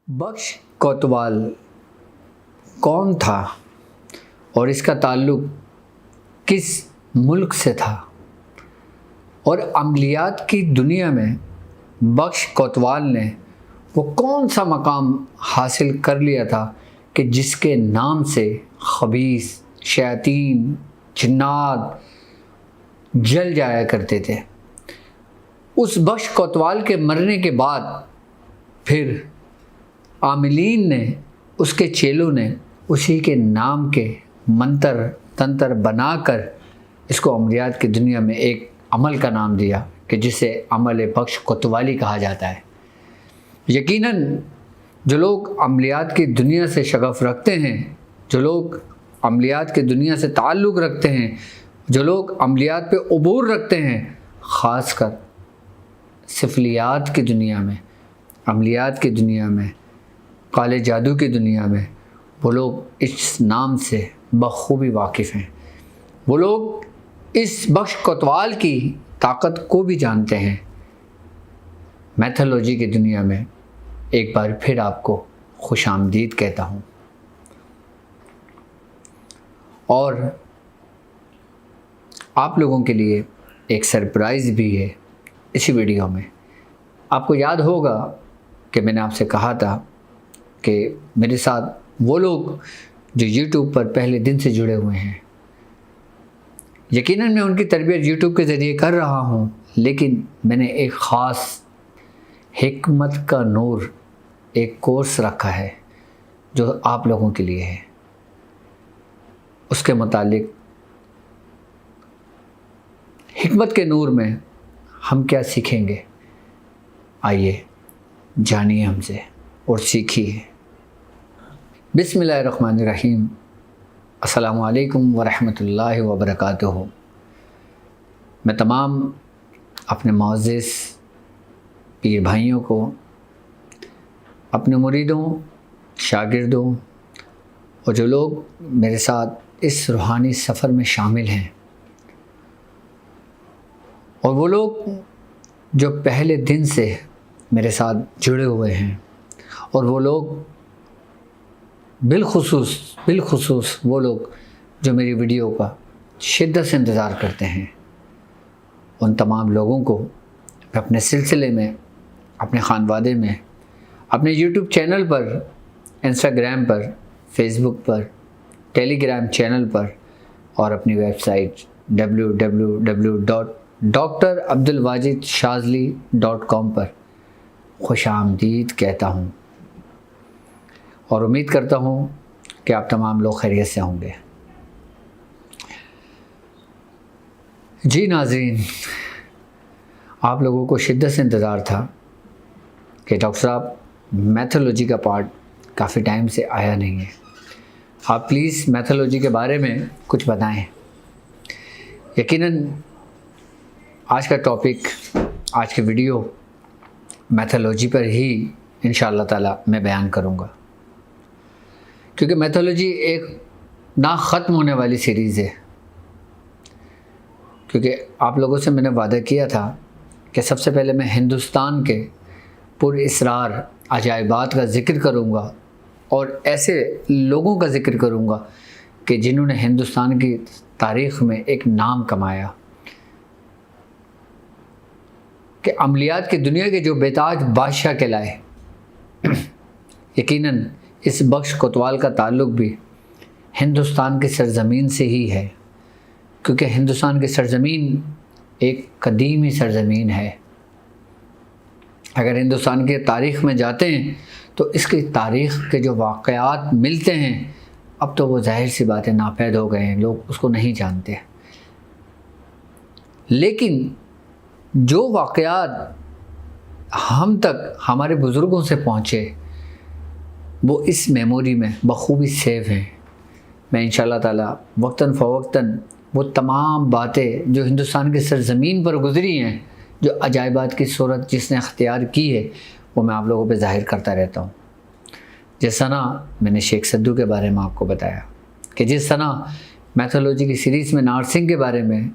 बख्श कोतवाल कौन था और इसका ताल्लुक़ किस मुल्क से था और अमलियात की दुनिया में बख्श कोतवाल ने वो कौन सा मकाम हासिल कर लिया था कि जिसके नाम से खबीस शैतान जिन्नात जल जाया करते थे। उस बख्श कोतवाल के मरने के बाद फिर आमिलीन ने, उसके चेलों ने उसी के नाम के मंत्र तंत्र बनाकर इसको अमलियात की दुनिया में एक अमल का नाम दिया कि जिसे अमल बख्श कोतवाली कहा जाता है। यकीनन जो लोग अमलियात की दुनिया से शगफ रखते हैं, जो लोग अमलियात की दुनिया से ताल्लुक़ रखते हैं, जो लोग अमलियात पे उबूर रखते हैं, ख़ासकर सिफलियात की दुनिया में, अमलियात की दुनिया में, काले जादू की दुनिया में, वो लोग इस नाम से बखूबी वाकिफ़ हैं। वो लोग इस बख्श कोतवाल की ताकत को भी जानते हैं। मैथोलॉजी की दुनिया में एक बार फिर आपको खुशामदीद कहता हूँ। और आप लोगों के लिए एक सरप्राइज़ भी है इसी वीडियो में। आपको याद होगा कि मैंने आपसे कहा था कि मेरे साथ वो लोग जो YouTube पर पहले दिन से जुड़े हुए हैं, यकीनन मैं उनकी तरबियत YouTube के ज़रिए कर रहा हूँ, लेकिन मैंने एक ख़ास हिकमत का नूर एक कोर्स रखा है जो आप लोगों के लिए है। उसके मुतालिक हिकमत के नूर में हम क्या सीखेंगे, आइए जानिए हमसे और सीखिए। बिस्मिल्लाहिर्रहमानिर्रहीम। अस्सलामु अलैकुम वरहमतुल्लाहि वबरकातुहू। मैं तमाम अपने मुअज़्ज़िज़ पीर भाइयों को, अपने मुरीदों, शागिर्दों और जो लोग मेरे साथ इस रूहानी सफ़र में शामिल हैं, और वो लोग जो पहले दिन से मेरे साथ जुड़े हुए हैं, और वो लोग बिलखुसूस वो लोग जो मेरी वीडियो का शिद्दत से इंतज़ार करते हैं, उन तमाम लोगों को मैं अपने सिलसिले में, अपने ख़ानवादे में, अपने YouTube चैनल पर, इंस्टाग्राम पर, फेसबुक पर, टेलीग्राम चैनल पर और अपनी वेबसाइट www.drabdulwajidshazli.com पर खुशामदीद कहता हूँ और उम्मीद करता हूँ कि आप तमाम लोग खैरियत से होंगे। जी नाज़रीन, आप लोगों को शिद्दत से इंतज़ार था कि डॉक्टर साहब मैथोलॉजी का पार्ट काफ़ी टाइम से आया नहीं है, आप प्लीज़ मैथोलॉजी के बारे में कुछ बताएं। यकीनन आज का टॉपिक, आज की वीडियो मैथोलॉजी पर ही इंशाअल्लाह ताला मैं बयान करूँगा, क्योंकि मैथोलॉजी एक ना ख़त्म होने वाली सीरीज़ है। क्योंकि आप लोगों से मैंने वादा किया था कि सबसे पहले मैं हिंदुस्तान के पुरअसरार अजायबात का ज़िक्र करूँगा और ऐसे लोगों का ज़िक्र करूँगा कि जिन्होंने हिंदुस्तान की तारीख़ में एक नाम कमाया, कि अमलियात की दुनिया के जो बेताज बादशाह कहलाए। यकीनन इस बख्श कोतवाल का ताल्लुक़ भी हिंदुस्तान की सरज़मीन से ही है, क्योंकि हिंदुस्तान की सरज़मीन एक कदीमी सरज़मीन है। अगर हिंदुस्तान की तारीख़ में जाते हैं तो इसकी तारीख़ के जो वाक़यात मिलते हैं, अब तो वो ज़ाहिर सी बातें नापैद हो गए हैं, लोग उसको नहीं जानते। लेकिन जो वाक़यात हम तक हमारे बुज़ुर्गों से पहुँचे, वो इस मेमोरी में बखूबी सेव हैं। मैं इंशाअल्लाह ताला वक्तन फ़वक्तन वो तमाम बातें जो हिंदुस्तान की सरज़मीन पर गुज़री हैं, जो अजायबात की सूरत जिसने अख्तियार की है, वो मैं आप लोगों पे ज़ाहिर करता रहता हूँ। जिस तरह मैंने शेख सद्दू के बारे में आपको बताया, कि जिस तरह मैथोलॉजी की सीरीज़ में नारसिंह के बारे में,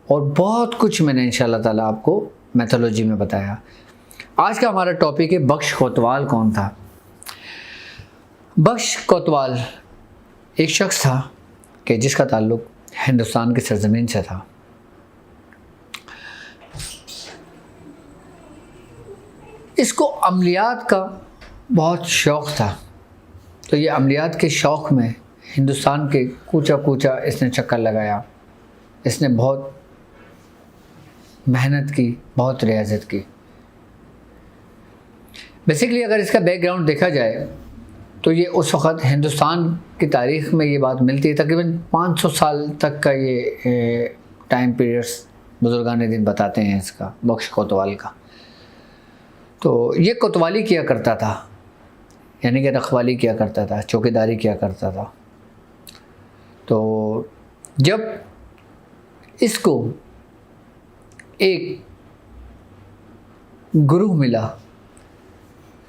और बहुत कुछ मैंने इंशाअल्लाह ताला आपको मैथोलॉजी में बताया। आज का हमारा टॉपिक है बख्श कोतवाल कौन था। बख्श कोतवाल एक शख्स था कि जिसका ताल्लुक़ हिंदुस्तान की सरज़मीन से था। इसको अमलियात का बहुत शौक़ था, तो ये अमलियात के शौक़ में हिंदुस्तान के कूचा कूचा इसने चक्कर लगाया। इसने बहुत मेहनत की, बहुत रियाज़त की। बेसिकली अगर इसका बैकग्राउंड देखा जाए तो ये उस वक़्त हिंदुस्तान की तारीख़ में ये बात मिलती है, तकरीबन 500 साल तक का ये टाइम पीरियड्स बुजुर्गान दिन बताते हैं इसका, बख्श कोतवाल का। तो ये कोतवाली किया करता था, यानी कि रखवाली किया करता था, चौकीदारी किया करता था। तो जब इसको एक गुरु मिला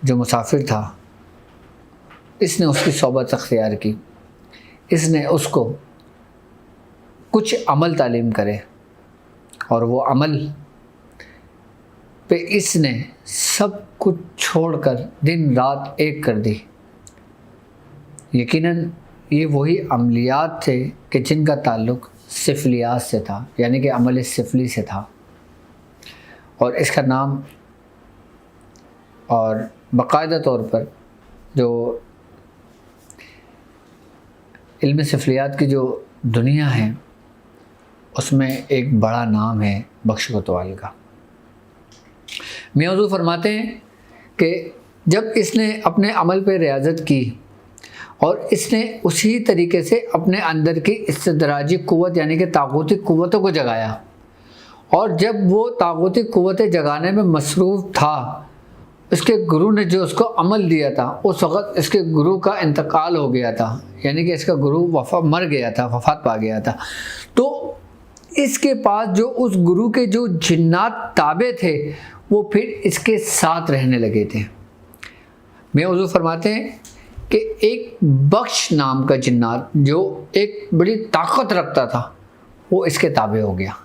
जो मुसाफिर था, इसने उसकी सोबत अख्तियार की। इसने उसको कुछ अमल तालीम करे और वो अमल पे इसने सब कुछ छोड़कर दिन रात एक कर दी। यकीनन ये वही अमलियात थे कि जिनका ताल्लुक़ सिफलियात से था, यानी कि अमल सिफली से था। और इसका नाम और बाकायदा तौर पर जो इल्म सिफलियात की जो दुनिया है उसमें एक बड़ा नाम है बख्श कोतवाल का। मियां हुज़ूर फरमाते हैं कि जब इसने अपने अमल पे रियाज़त की और इसने उसी तरीके से अपने अंदर की इस्तदराजी क़ुव्वत यानी कि ताक़ूती क़ुव्वतों को जगाया, और जब वो ताक़ूती क़ुव्वतें जगाने में मसरूफ़ था, इसके गुरु ने जो उसको अमल दिया था, उस वक़्त इसके गुरु का इंतकाल हो गया था, यानी कि इसका गुरु मर गया था, वफ़ात पा गया था। तो इसके पास जो उस गुरु के जो जिन्नात ताबे थे वो फिर इसके साथ रहने लगे थे। मियां हुज़ूर फरमाते हैं कि एक बख्श नाम का जिन्नात जो एक बड़ी ताकत रखता था वो इसके ताबे हो गया।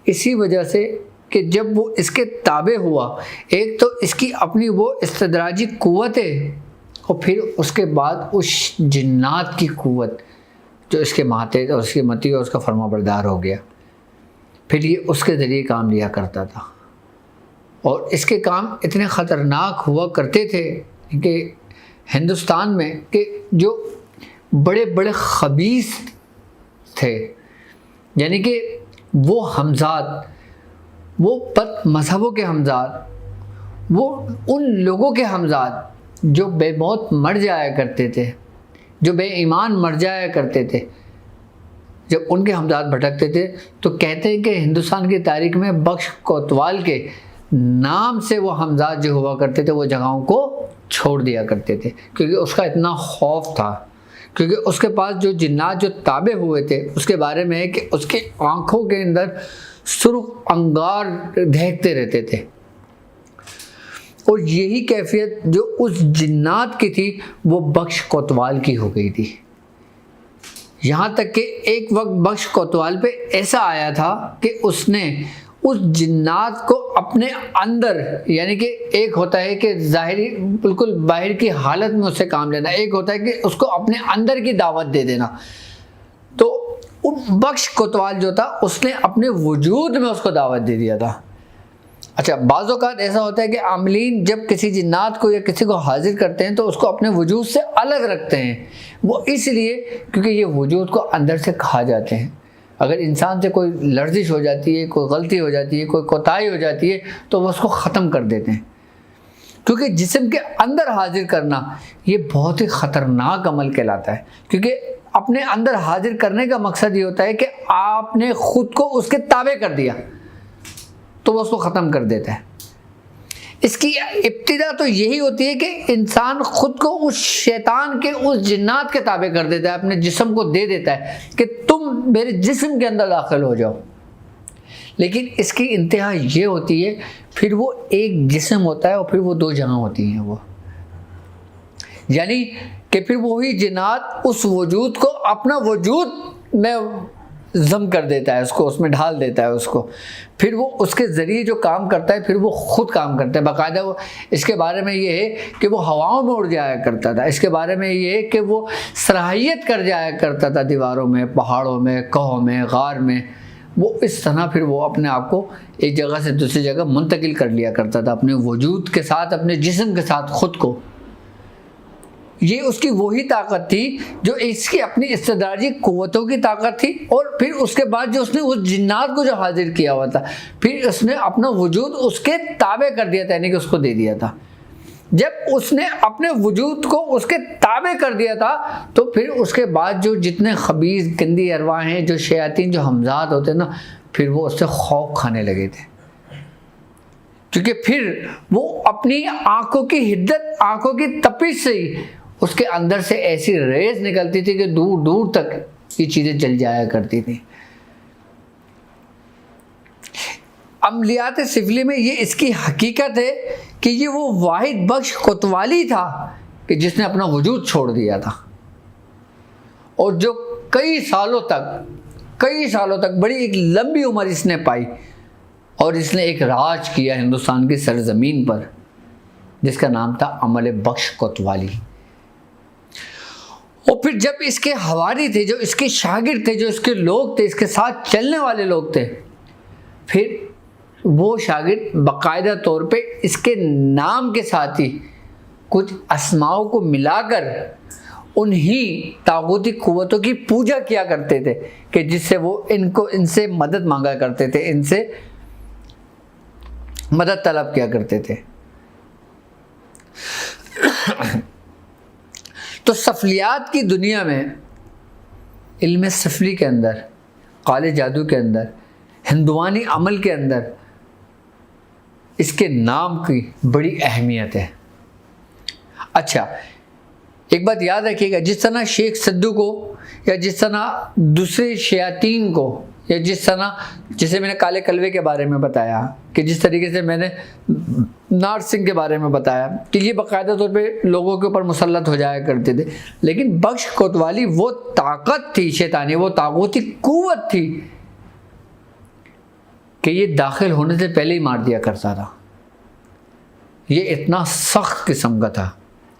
इसी वजह से कि जब वो इसके ताबे हुआ, एक तो इसकी अपनी वो इस्तदराजी क़ुव्वतें और फिर उसके बाद उस जिन्नात की क़ुव्वत जो इसके माथे और उसकी मती और उसका फरमाबरदार हो गया। फिर ये उसके ज़रिए काम लिया करता था और इसके काम इतने ख़तरनाक हुआ करते थे कि हिंदुस्तान में कि जो बड़े बड़े खबीस थे, यानी कि वो हमजाद, वो बद मज़हबों के हमजाद, वो उन लोगों के हमजाद जो बेमौत मर जाया करते थे, जो बेईमान मर जाया करते थे, जब उनके हमजाद भटकते थे तो कहते हैं कि हिंदुस्तान की तारीख़ में बख्श कोतवाल के नाम से वो हमजाद जो हुआ करते थे वो जगहों को छोड़ दिया करते थे, क्योंकि उसका इतना खौफ था, क्योंकि उसके पास जो जिन्नात जो ताबे हुए थे उसके बारे में है कि उसके आँखों के अंदर सुर्ख अंगार दहकते रहते थे। और यही कैफियत जो उस जिन्नात की थी वो बख्श कोतवाल की हो गई थी। यहाँ तक कि एक वक्त बख्श कोतवाल पे ऐसा आया था कि उसने उस जिन्नात को अपने अंदर, यानी कि एक होता है कि ज़ाहिरी बिल्कुल बाहर की हालत में उससे काम लेना, एक होता है कि उसको अपने अंदर की दावत दे देना। तो बख्श कोतवाल जो था उसने अपने वजूद में उसको दावत दे दिया था। अच्छा, बाज़ औक़ात ऐसा होता है कि आमलीन जब किसी जिन्नात को या किसी को हाजिर करते हैं तो उसको अपने वजूद से अलग रखते हैं। वो इसलिए क्योंकि ये वजूद को अंदर से खा जाते हैं। अगर इंसान से कोई लर्जिश हो जाती है, कोई गलती हो जाती है, कोई कोताही हो जाती है तो वो उसको ख़त्म कर देते हैं। क्योंकि जिस्म के अंदर हाजिर करना ये बहुत ही ख़तरनाक अमल कहलाता है, क्योंकि अपने अंदर हाजिर करने का मकसद ये होता है कि आपने ख़ुद को उसके ताबे कर दिया तो वो उसको ख़त्म कर देता है। इसकी इब्तिदा तो यही होती है कि इंसान ख़ुद को उस शैतान के, उस जिन्नात के ताबे कर देता है, अपने जिस्म को दे देता है कि तुम मेरे जिस्म के अंदर दाखिल हो जाओ। लेकिन इसकी इंतहा ये होती है, फिर वो एक जिस्म होता है और फिर वो दो जगह होती हैं वो, यानी कि फिर वही जिन्नात उस वजूद को अपना वजूद में जम कर देता है उसको, उसमें ढाल देता है उसको, फिर वो उसके ज़रिए जो काम करता है फिर वो खुद काम करता है बाकायदा। वो इसके बारे में ये है कि वो हवाओं में उड़ जाया करता था, इसके बारे में ये है कि वो सराहियत कर जाया करता था दीवारों में, पहाड़ों में, कहों में, गार में। वो इस तरह फिर वो अपने आप को एक जगह से दूसरी जगह मुंतकिल कर लिया करता था, अपने वजूद के साथ, अपने जिस्म के साथ खुद को। ये उसकी वही ताकत थी जो इसकी अपनी इस्तिदराजी क़ुव्वतों की ताकत थी। और फिर उसके बाद जो उसने उस जिन्नात को जो हाजिर किया हुआ था, फिर उसने अपना वजूद उसके ताबे कर दिया था, यानी कि उसको दे दिया था। जब उसने अपने वजूद को उसके ताबे कर दिया था तो फिर उसके बाद जो जितने खबीस गंदी अरवाह हैं, जो शयातीन, जो हमजाद होते ना, फिर वो उससे खौफ खाने लगे थे, क्योंकि फिर वो अपनी आंखों की हिद्दत, आंखों की तपिश से ही उसके अंदर से ऐसी रेस निकलती थी कि दूर दूर तक ये चीज़ें चल जाया करती थी। अमलियात सिफली में ये इसकी हकीकत है कि ये वो वाहिद बख्श कोतवाली था कि जिसने अपना वजूद छोड़ दिया था और जो कई सालों तक बड़ी एक लंबी उम्र इसने पाई और इसने एक राज किया हिंदुस्तान की सरजमीन पर, जिसका नाम था अमल बख्श कोतवाली। और फिर जब इसके हवारी थे, जो इसके शागिर्द थे, जो इसके लोग थे, इसके साथ चलने वाले लोग थे, फिर वो शागिर्द बाकायदा तौर पे इसके नाम के साथ ही कुछ अस्माओं को मिलाकर उन्हीं तागूती क़ुव्वतों की पूजा किया करते थे कि जिससे वो इनसे मदद मांगा करते थे, इनसे मदद तलब किया करते थे। तो सफलियात की दुनिया में, इल्म सफली के अंदर, काले जादू के अंदर, हिंदुआनी अमल के अंदर इसके नाम की बड़ी अहमियत है। अच्छा, एक बात याद रखिएगा, जिस तरह शेख सद्दू को या जिस तरह दूसरे शयातीन को या जिस तरह, जैसे मैंने काले कलवे के बारे में बताया, कि जिस तरीके से मैंने नार सिंह के बारे में बताया कि ये बाकायदा तौर पे लोगों के ऊपर मुसल्लत हो जाया करते थे, लेकिन बख्श कोतवाली वो ताकत थी शैतानी, वो तागूती क़ुव्वत थी कि ये दाखिल होने से पहले ही मार दिया करता था। ये इतना सख्त किस्म का था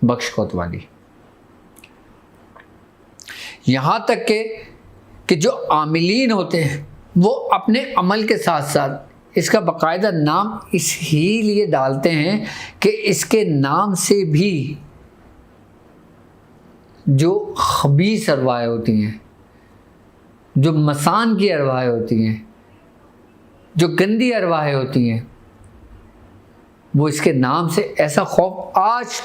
बख्श कोतवाली, यहाँ तक कि जो आमिलीन होते हैं वो अपने अमल के साथ साथ इसका बाकायदा नाम इसलिए डालते हैं कि इसके नाम से भी जो खबीस अरवाहें होती हैं, जो मसान की अरवाहें होती हैं, जो गंदी अरवाहें होती हैं, वो इसके नाम से ऐसा खौफ आज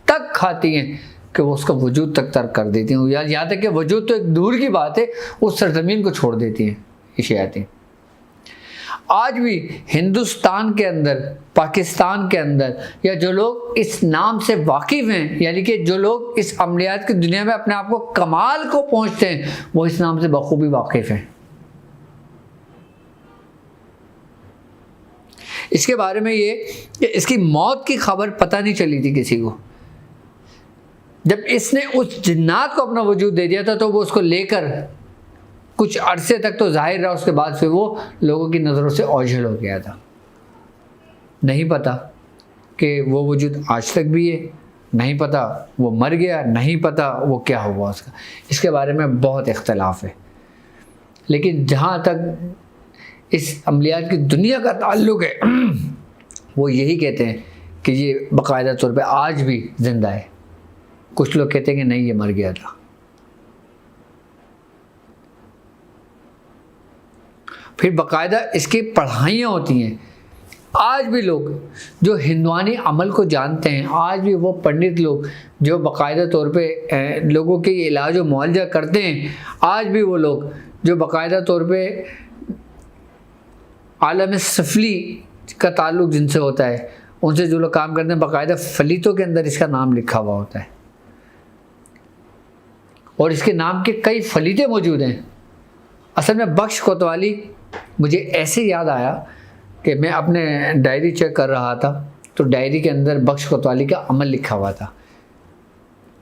तक खाती हैं कि वो उसका वजूद तक तर्क कर देती हैं। यहाँ तक कि वजूद तो एक दूर की बात है, उस सरजमीन को छोड़ देती हैं ये शयातीन। आज भी हिंदुस्तान के अंदर, पाकिस्तान के अंदर, या जो लोग इस नाम से वाकिफ़ हैं, यानी कि जो लोग इस अमलियात की दुनिया में अपने आप को कमाल को पहुँचते हैं, वो इस नाम से बखूबी वाकिफ़ हैं। इसके बारे में ये कि इसकी मौत की खबर पता नहीं चली थी किसी को। जब इसने उस जिन्नात को अपना वजूद दे दिया था तो वो उसको लेकर कुछ अरसे तक तो जाहिर रहा, उसके बाद फिर वो लोगों की नज़रों से ओझल हो गया था। नहीं पता कि वो वजूद आज तक भी है, नहीं पता वो मर गया, नहीं पता वो क्या हुआ उसका, इसके बारे में बहुत इख्तलाफ है। लेकिन जहाँ तक इस अमलियात की दुनिया का ताल्लुक़ है, वो यही कहते हैं कि ये बाकायदा तौर पे आज भी ज़िंदा है। कुछ लोग कहते हैं कि नहीं, ये मर गया था। फिर बाकायदा इसकी पढ़ाइयाँ होती हैं। आज भी लोग जो हिंदुआनी अमल को जानते हैं, आज भी वो पंडित लोग जो बाकायदा तौर पे लोगों के इलाज व मुआवजा करते हैं, आज भी वो लोग जो बाकायदा तौर पे आलम सफली का ताल्लुक़ जिनसे होता है, उनसे जो लोग काम करते हैं, बाकायदा फलीतों के अंदर इसका नाम लिखा हुआ होता है और इसके नाम के कई फलीते मौजूद हैं। असल में बख्श कोतवाली मुझे ऐसे याद आया कि मैं अपने डायरी चेक कर रहा था, तो डायरी के अंदर बख्श कोतवाली का अमल लिखा हुआ था,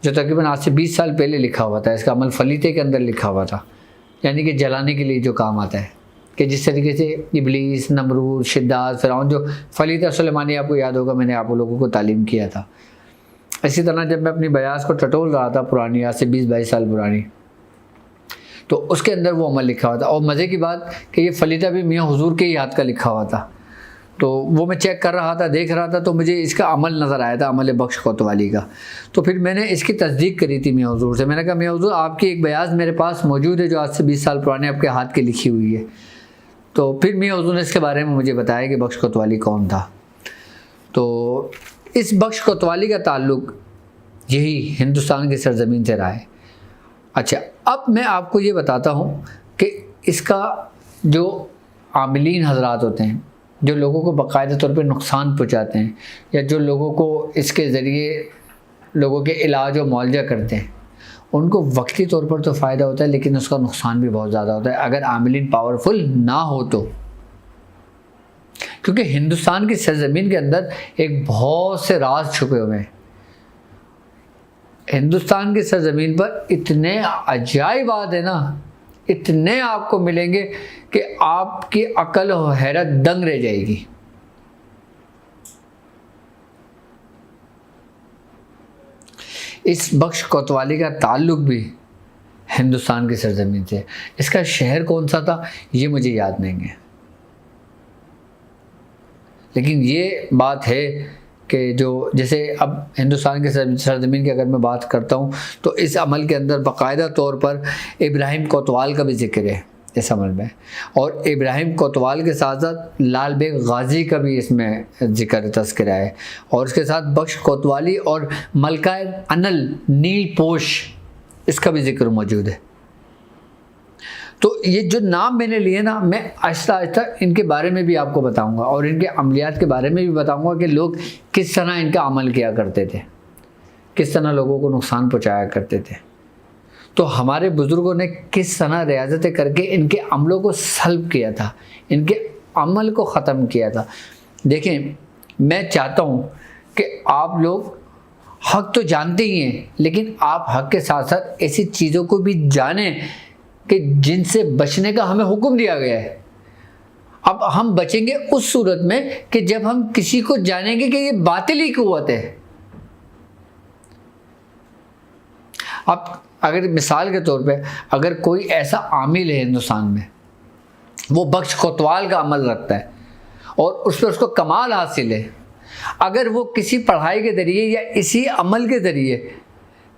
जो तकरीबन आज से 20 साल पहले लिखा हुआ था। इसका अमल फलीते के अंदर लिखा हुआ था। यानी कि जलाने के लिए जो काम आता है, कि जिस तरीके से इबलीस, नमरूद, शिद्दात, फिरौन, जो फलीता सुलेमानी आपको याद होगा, मैंने आप लोगों को तालीम किया था। इसी तरह जब मैं अपनी बयास को टटोल रहा था पुरानी, आज से 20-22 साल पुरानी, तो उसके अंदर वो अमल लिखा हुआ था। और मज़े की बात कि ये फलीता भी मियाँ हुजूर के ही हाथ का लिखा हुआ था। तो वो मैं चेक कर रहा था, देख रहा था, तो मुझे इसका अमल नज़र आया था, अमल बख्श कोतवाली का। तो फिर मैंने इसकी तस्दीक करी थी मियाँ हुजूर से। मैंने कहा मियाँ हुजूर, आपकी एक बयास मेरे पास मौजूद है जो आज से 20 साल पुराने आपके हाथ की लिखी हुई है। तो फिर मियाँ हुजूर ने इसके बारे में मुझे बताया कि बख्श कोतवाली कौन था। तो इस बख्श कोतवाली का ताल्लुक़ यही हिंदुस्तान की सरज़मीन से रहा है। अच्छा, अब मैं आपको ये बताता हूँ कि इसका जो आमिलीन हजरात होते हैं, जो लोगों को बाकायदा तौर पे नुकसान पहुँचाते हैं, या जो लोगों को इसके ज़रिए लोगों के इलाज और मुआवजा करते हैं, उनको वक्ती तौर पर तो फ़ायदा होता है, लेकिन उसका नुकसान भी बहुत ज़्यादा होता है अगर आमिलीन पावरफुल ना हो तो। क्योंकि हिंदुस्तान की सरज़मीन के अंदर एक बहुत से राज छुपे हुए हैं। हिंदुस्तान की सरज़मीन पर इतने अजाइबात है ना, इतने आपको मिलेंगे कि आपकी अकल और हैरत दंग रह जाएगी। इस बख्श कोतवाली का ताल्लुक़ भी हिंदुस्तान की सरज़मीन से। इसका शहर कौन सा था ये मुझे याद नहीं है, लेकिन ये बात है कि जो जैसे अब हिंदुस्तान के सरज़मीन की अगर मैं बात करता हूँ तो इस अमल के अंदर बाकायदा तौर पर इब्राहिम कोतवाल का भी ज़िक्र है इस अमल में, और इब्राहिम कोतवाल के साथ साथ लाल बेग गाजी का भी इसमें ज़िक्र तज़किरा है, और उसके साथ बख्श कोतवाली और मलका अनल नील पोश इसका भी ज़िक्र मौजूद है। तो ये जो नाम मैंने लिए ना, मैं आहिस्ता आहिस्ता इनके बारे में भी आपको बताऊंगा और इनके अमलियात के बारे में भी बताऊंगा कि लोग किस तरह इनका अमल किया करते थे, किस तरह लोगों को नुकसान पहुंचाया करते थे। तो हमारे बुज़ुर्गों ने किस तरह रियाज़तें करके इनके अमलों को सल्ब किया था, इनके अमल को ख़त्म किया था। देखें, मैं चाहता हूँ कि आप लोग हक़ तो जानते ही हैं, लेकिन आप हक़ के साथ साथ ऐसी चीज़ों को भी जानें कि जिनसे बचने का हमें हुक्म दिया गया है। अब हम बचेंगे उस सूरत में कि जब हम किसी को जानेंगे कि ये बातिल क़ुव्वत है। अब अगर मिसाल के तौर पे अगर कोई ऐसा आमिल है हिंदुस्तान में, वो बख्श कोतवाल का अमल रखता है और उस पर उसको कमाल हासिल है, अगर वो किसी पढ़ाई के ज़रिए या इसी अमल के ज़रिए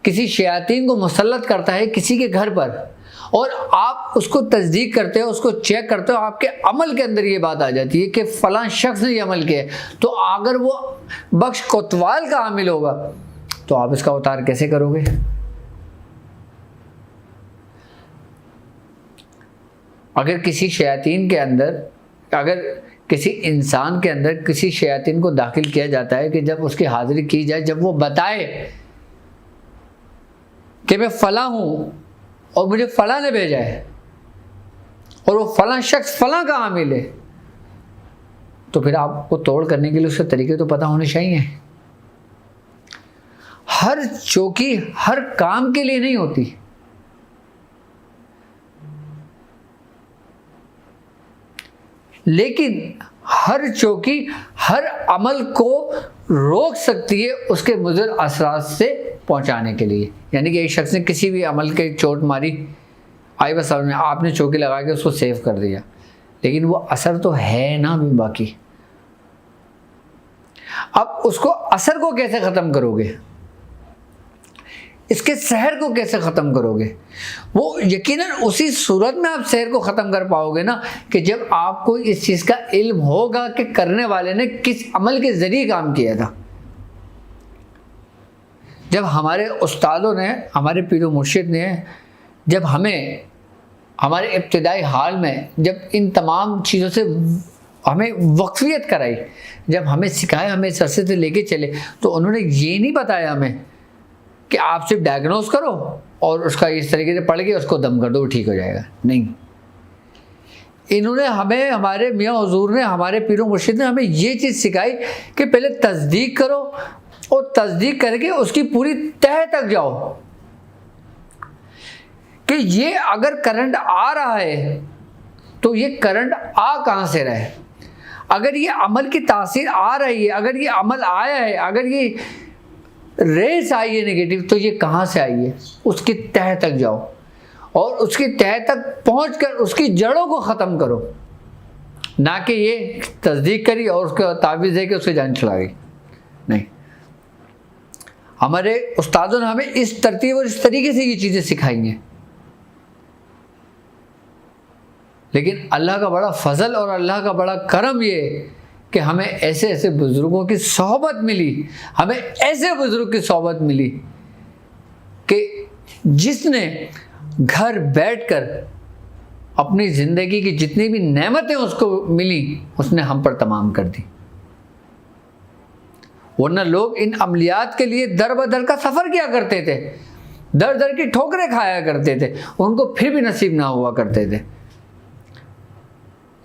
किसी शयातीन को मुसल्लत करता है किसी के घर पर, और आप उसको तस्दीक करते हो, उसको चेक करते हो, आपके अमल के अंदर ये बात आ जाती है कि फ़लाँ शख्स ने ये अमल किया है, तो अगर वो बख्श कोतवाल का आमिल होगा तो आप इसका उतार कैसे करोगे? अगर किसी शयातीन के अंदर, अगर किसी इंसान के अंदर किसी शयातीन को दाखिल किया जाता है कि जब उसकी हाज़िरी की जाए, जब वो बताए कि मैं फ़लाँ हूँ और मुझे फ़लाँ ने भेजा है और वो फ़लाँ शख्स फ़लाँ का आमिल है, तो फिर आपको तोड़ करने के लिए उसके तरीके तो पता होने चाहिए। हर चौकी हर काम के लिए नहीं होती। लेकिन हर चौकी हर अमल को रोक सकती है उसके मुज़र असरात से पहुंचाने के लिए। यानी कि एक शख्स ने किसी भी अमल के चोट मारी, आई बस आपने चौकी लगा के उसको सेव कर दिया, लेकिन वो असर तो है ना भी बाकी। अब उसको असर को कैसे ख़त्म करोगे, इसके सहर को कैसे ख़त्म करोगे? वो यकीनन उसी सूरत में आप सहर को ख़त्म कर पाओगे ना कि जब आपको इस चीज़ का इल्म होगा कि करने वाले ने किस अमल के ज़रिए काम किया था। जब हमारे उस्तादों ने, हमारे पीरो मुर्शिद ने जब हमें हमारे इब्तिदाई हाल में जब इन तमाम चीज़ों से हमें वक्फियत कराई, जब हमें सिखाया, हमें इस अरसे से लेके चले, तो उन्होंने ये नहीं बताया हमें कि आप सिर्फ डायग्नोज करो और उसका इस तरीके से पढ़ के उसको दम कर दो, ठीक हो जाएगा। नहीं, इन्होंने हमें, हमारे मियाँ हुजूर ने, हमारे पीरो मुर्शिद ने हमें ये चीज़ सिखाई कि पहले तस्दीक करो और तस्दीक करके उसकी पूरी तह तक जाओ। कि ये अगर करंट आ रहा है तो ये करंट आ कहाँ से रहा है, अगर ये अमल की तासीर आ रही है, अगर ये अमल आया है, अगर ये रेस आई है नेगेटिव, तो ये कहाँ से आई है, उसकी तह तक जाओ और उसकी तह तक पहुंचकर उसकी जड़ों को ख़त्म करो, ना कि ये तस्दीक करी और उसका तावीज़ दे के उसकी जान छुड़ा गई। नहीं, हमारे उस्तादों ने हमें इस तरतीब और इस तरीके से ये चीज़ें सिखाई हैं। लेकिन अल्लाह का बड़ा फजल और अल्लाह का बड़ा करम ये कि हमें ऐसे ऐसे बुज़ुर्गों की सोहबत मिली, हमें ऐसे बुज़ुर्ग की सोहबत मिली कि जिसने घर बैठकर अपनी ज़िंदगी की जितनी भी नेमतें उसको मिली उसने हम पर तमाम कर दी। वरना लोग इन अमलियात के लिए दर बदर का सफ़र किया करते थे, दर दर की ठोकरें खाया करते थे, उनको फिर भी नसीब ना हुआ करते थे।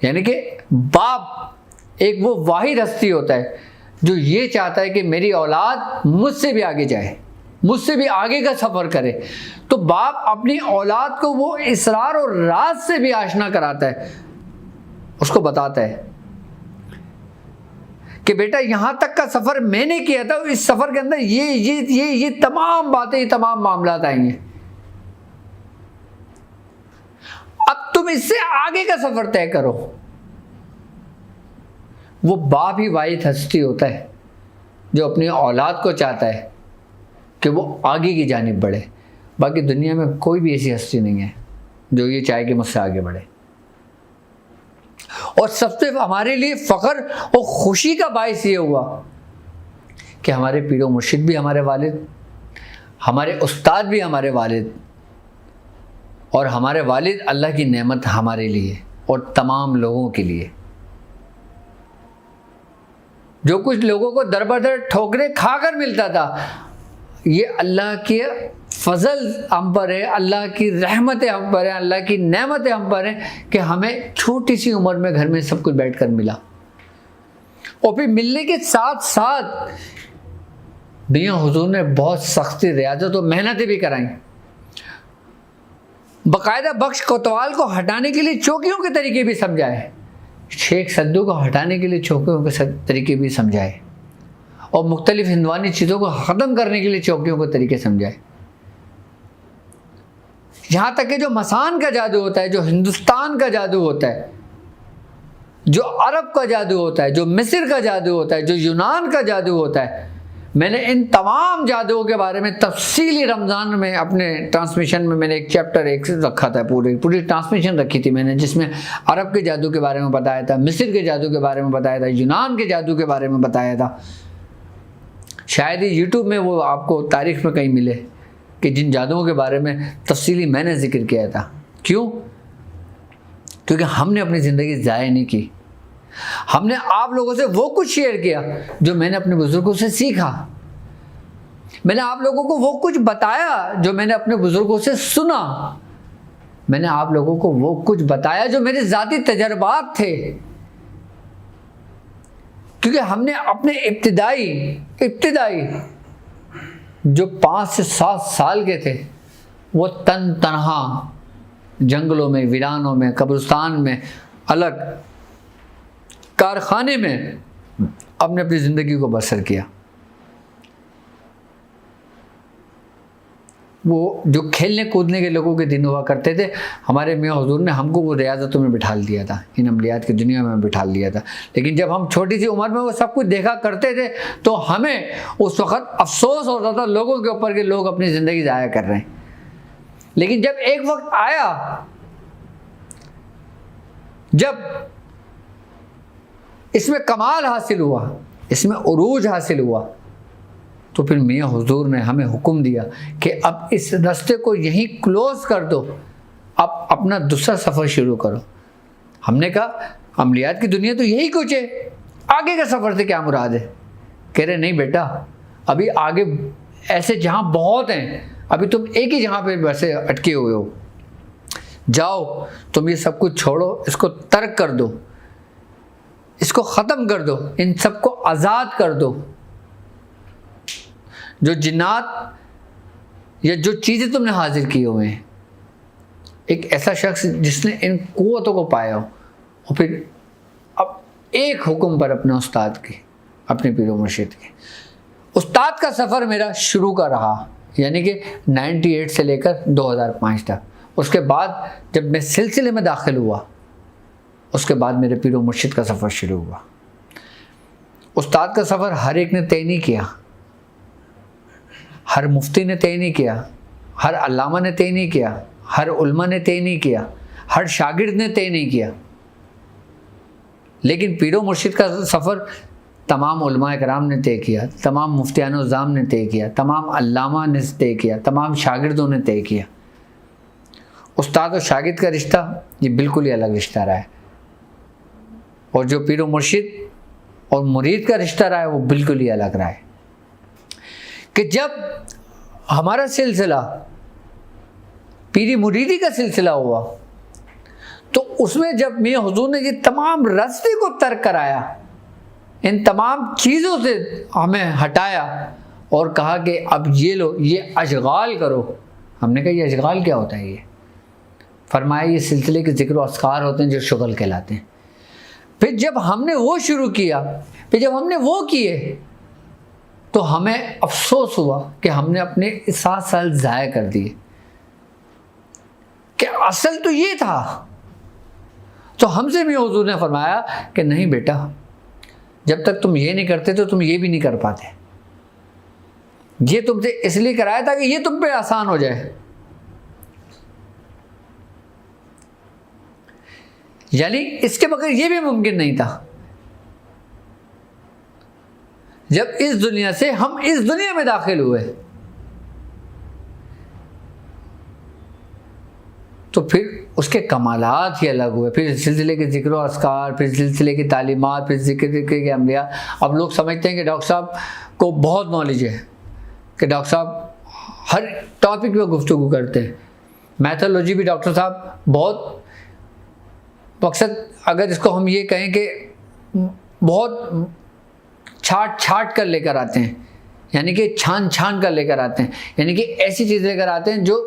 यानी कि बाप एक वो वाहिद हस्ती होता है जो ये चाहता है कि मेरी औलाद मुझसे भी आगे जाए, मुझसे भी आगे का सफ़र करे। तो बाप अपनी औलाद को वो इसरार और राज से भी आशना कराता है, उसको बताता है कि बेटा यहाँ तक का सफ़र मैंने किया था, इस सफ़र के अंदर ये तमाम बातें, ये तमाम मामलात आई हैं, अब तुम इससे आगे का सफ़र तय करो। वो बाप ही वाहिद हस्ती होता है जो अपनी औलाद को चाहता है कि वो आगे की जानिब बढ़े। बाकी दुनिया में कोई भी ऐसी हस्ती नहीं है जो ये चाहे कि मुझसे आगे बढ़े। और सबसे हमारे लिए फ़ख्र और खुशी का बायस ये हुआ कि हमारे पीरो मुर्शिद भी हमारे वालिद, हमारे उस्ताद भी हमारे वालिद, और हमारे वालिद अल्लाह की नेमत हमारे लिए और तमाम लोगों के लिए। जो कुछ लोगों को दर बदर ठोकरें खाकर मिलता था, ये अल्लाह के फजल हम पर है, अल्लाह की रहमतें हम पर हैं, अल्लाह की नेमतें हम पर हैं कि हमें छोटी सी उम्र में घर में सब कुछ बैठकर मिला। और फिर मिलने के साथ साथ मियां हुजूर ने बहुत सख्ती, रियाजत और मेहनतें भी कराई। बाकायदा बख्श कोतवाल को हटाने के लिए चौकियों के तरीके भी समझाए, शेख सद्दू को हटाने के लिए चौकियों के तरीके भी समझाए, और मुख्तलिफ हिंदवानी चीज़ों को ख़त्म करने के लिए चौकियों के तरीके समझाए। यहाँ तक कि जो मसान का जादू होता है, जो हिंदुस्तान का जादू होता है, जो अरब का जादू होता है, जो मिस्र का जादू होता है, जो यूनान का जादू होता है, मैंने इन तमाम जादुओं के बारे में तफसीली रमज़ान में अपने ट्रांसमिशन में मैंने एक चैप्टर रखा था, पूरी ट्रांसमिशन रखी थी मैंने, जिसमें अरब के जादू के बारे में बताया था, मिस्र के जादू के बारे में बताया था, यूनान के जादू के बारे में बताया था। शायद ही यूट्यूब में वो आपको तारीख़ में कहीं मिले कि जिन जादुओं के बारे में तफसीली मैंने जिक्र किया था। क्यों? क्योंकि हमने अपनी ज़िंदगी ज़ाया नहीं की, हमने आप लोगों से वो कुछ शेयर किया जो मैंने अपने बुज़ुर्गों से सीखा, मैंने आप लोगों को वो कुछ बताया जो मैंने अपने बुज़ुर्गों से सुना, मैंने आप लोगों को वो कुछ बताया जो मेरे ज़ाती तजर्बात थे। क्योंकि हमने अपने इब्तिदाई जो 5 से 7 साल के थे वो तन्हा जंगलों में, वीरानों में, कब्रिस्तान में, अलग कारखाने में अपने अपनी ज़िंदगी को बसर किया। वो जो खेलने कूदने के लोगों के दिन हुआ करते थे, हमारे मियाँ हुजूर ने हमको वो रियाजतों में बिठाल दिया था, इन अमलियात की दुनिया में बिठाल दिया था। लेकिन जब हम छोटी सी उम्र में वो सब कुछ देखा करते थे तो हमें उस वक़्त अफसोस होता था लोगों के ऊपर कि लोग अपनी ज़िंदगी ज़ाया कर रहे हैं। लेकिन जब एक वक्त आया जब इसमें कमाल हासिल हुआ, इसमें उरूज हासिल हुआ, तो फिर मियाँ हुजूर ने हमें हुक्म दिया कि अब इस रास्ते को यहीं क्लोज़ कर दो, अब अपना दूसरा सफ़र शुरू करो। हमने कहा अमलियात की दुनिया तो यही कुछ है, आगे का सफ़र से क्या मुराद है? कह रहे नहीं बेटा, अभी आगे ऐसे जहाँ बहुत हैं, अभी तुम एक ही जहाँ पे वैसे अटके हुए हो, जाओ तुम ये सब कुछ छोड़ो, इसको तर्क कर दो, इसको ख़त्म कर दो, इन सबको आज़ाद कर दो। जो जिन्नात या जो चीज़ें तुमने हाजिर की हुए हैं एक ऐसा शख्स जिसने इन कुव्वतों को पाया हो, और फिर अब एक हुक्म पर अपने उस्ताद के, अपने पीर व मुर्शिद के। उस्ताद का सफ़र मेरा शुरू का रहा, यानी कि 98 से लेकर 2005 तक। उसके बाद जब मैं सिलसिले में दाखिल हुआ, उसके बाद मेरे पीर व मुर्शिद का सफ़र शुरू हुआ। उस्ताद का सफ़र हर एक ने तय नहीं किया, हर मुफ्ती ने तय नहीं किया, हर अल्लामा ने तय नहीं किया, हर उल्मा ने तय नहीं किया, हर शागिर्द ने तय नहीं किया। लेकिन पीर व मुर्शिद का सफ़र तमाम उलमा इकराम ने तय किया, तमाम मुफ्तियान उज़्ज़ाम ने तय किया, तमाम अल्लामा ने तय किया, तमाम शागिर्दों ने तय किया। उस्ताद और शागिर्द का रिश्ता ये बिल्कुल ही अलग रिश्ता रहा है, और जो पीर व मुर्शिद और मुरीद का रिश्ता रहा है वो बिल्कुल ही अलग रहा है। कि जब हमारा सिलसिला पीरी मुरीदी का सिलसिला हुआ, तो उसमें जब मियां हुजूर ने ये तमाम रास्ते को तर्क कराया, इन तमाम चीज़ों से हमें हटाया और कहा कि अब ये लो, ये अशगाल करो। हमने कहा ये अशगाल क्या होता है? ये फरमाया ये सिलसिले के ज़िक्र और अस्कार होते हैं जो शुगल कहलाते हैं। फिर जब हमने वो शुरू किया, फिर जब हमने वो किए, तो हमें अफसोस हुआ कि हमने अपने 7 साल ज़ाया कर दिए, कि असल तो ये था। तो हमसे भी हुजूर ने फरमाया कि नहीं बेटा, जब तक तुम ये नहीं करते तो तुम ये भी नहीं कर पाते। ये तुमसे इसलिए कराया था कि ये तुम पे आसान हो जाए। यानी इसके बगैर ये भी मुमकिन नहीं था। जब इस दुनिया से हम इस दुनिया में दाखिल हुए, तो फिर उसके कमालात ही अलग हुए। फिर सिलसिले के ज़िक्र और अस्कार, फिर सिलसिले की तालीमात, फिर ज़िक्र के अम्बिया। अब लोग समझते हैं कि डॉक्टर साहब को बहुत नॉलेज है, कि डॉक्टर साहब हर टॉपिक पे गुफ्तगू करते हैं। मैथोलॉजी भी डॉक्टर साहब बहुत, मकसद अगर इसको हम ये कहें कि बहुत छाट कर लेकर आते हैं, यानी कि छान कर लेकर आते हैं, यानी कि ऐसी चीज़ लेकर आते हैं जो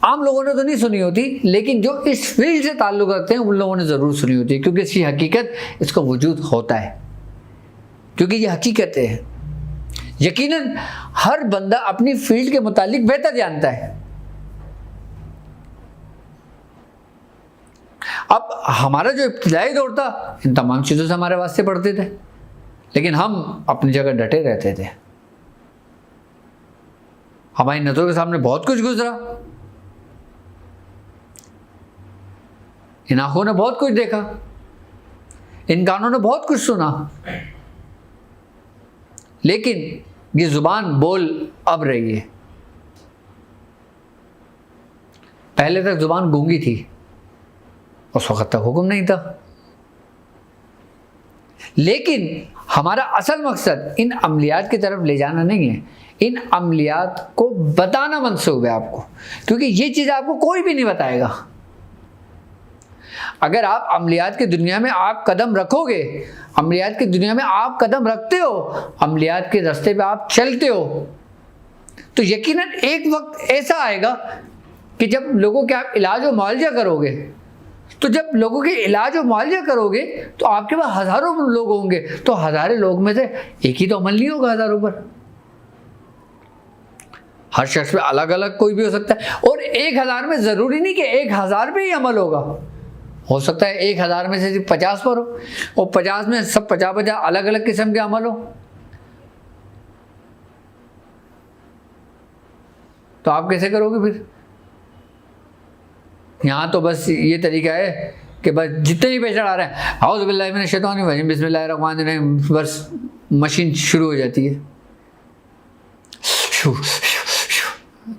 आम लोगों ने तो नहीं सुनी होती, लेकिन जो इस फील्ड से ताल्लुक़ रखते हैं उन लोगों ने ज़रूर सुनी होती है, क्योंकि इसकी हकीकत, इसका वजूद होता है, क्योंकि ये हकीकत है। यकीनन हर बंदा अपनी फील्ड के मुतालिक बेहतर जानता है। अब हमारा जो इब्तिदाई दौर था, इन तमाम चीज़ों से हमारे वास्ते पढ़ते थे, लेकिन हम अपनी जगह डटे रहते थे। हमारी नज़रों के सामने बहुत कुछ गुजरा, इन आँखों ने बहुत कुछ देखा, इन कानों ने बहुत कुछ सुना, लेकिन ये ज़ुबान बोल अब रही है। पहले तक ज़ुबान गूंगी थी, उस वक़्त तक हुक्म नहीं था। लेकिन हमारा असल मकसद इन अमलियात की तरफ ले जाना नहीं है, इन अमलियात को बताना मंसूब है आपको, क्योंकि ये चीज़ आपको कोई भी नहीं बताएगा। अगर आप अमलियात की दुनिया में आप कदम रखोगे, अमलियात की दुनिया में आप कदम रखते हो, अमलियात के रास्ते पे आप चलते हो, तो यकीनन एक वक्त ऐसा आएगा कि जब लोगों के आप इलाज और मुआवजा करोगे, तो जब लोगों के इलाज और मुआवजा करोगे तो आपके पास हज़ारों लोग होंगे, तो हज़ारों लोग में से एक ही तो अमल नहीं होगा हज़ारों पर। हर शख्स पे अलग अलग कोई भी हो सकता है, और 1000 में ज़रूरी नहीं कि 1000 पे ही अमल होगा। हो सकता है 1000 में से सिर्फ 50 पर हो, और 50 में सब 50 अलग अलग किस्म के अमल हो। तो आप कैसे करोगे फिर? यहाँ तो बस ये तरीका है कि बस जितने ही पैसे आ रहे हैं, औज़ु बिल्लाहि मिनश शैतानिर रजीम, बिस्मिल्लाहिर रहमानिर रहीम, बस मशीन शुरू हो जाती है,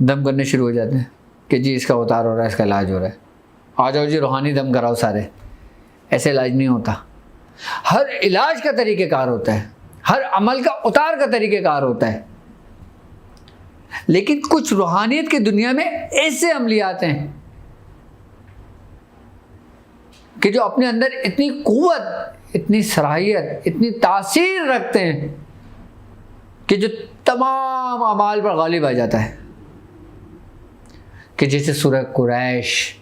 दम करने शुरू हो जाते हैं कि जी इसका उतार हो रहा है, इसका इलाज हो रहा है, आ जाओ जी रूहानी दम कराओ सारे। ऐसे इलाज नहीं होता। हर इलाज का तरीक़ेकार होता है, हर अमल का उतार का तरीक़ेकार होता है। लेकिन कुछ रूहानियत की दुनिया में ऐसे अमलियात हैं कि जो अपने अंदर इतनी क़ुव्वत, इतनी सलाहियत, इतनी तासीर रखते हैं कि जो तमाम अमाल पर गालिब आ जाता है। कि जैसे सूरह कुरैश,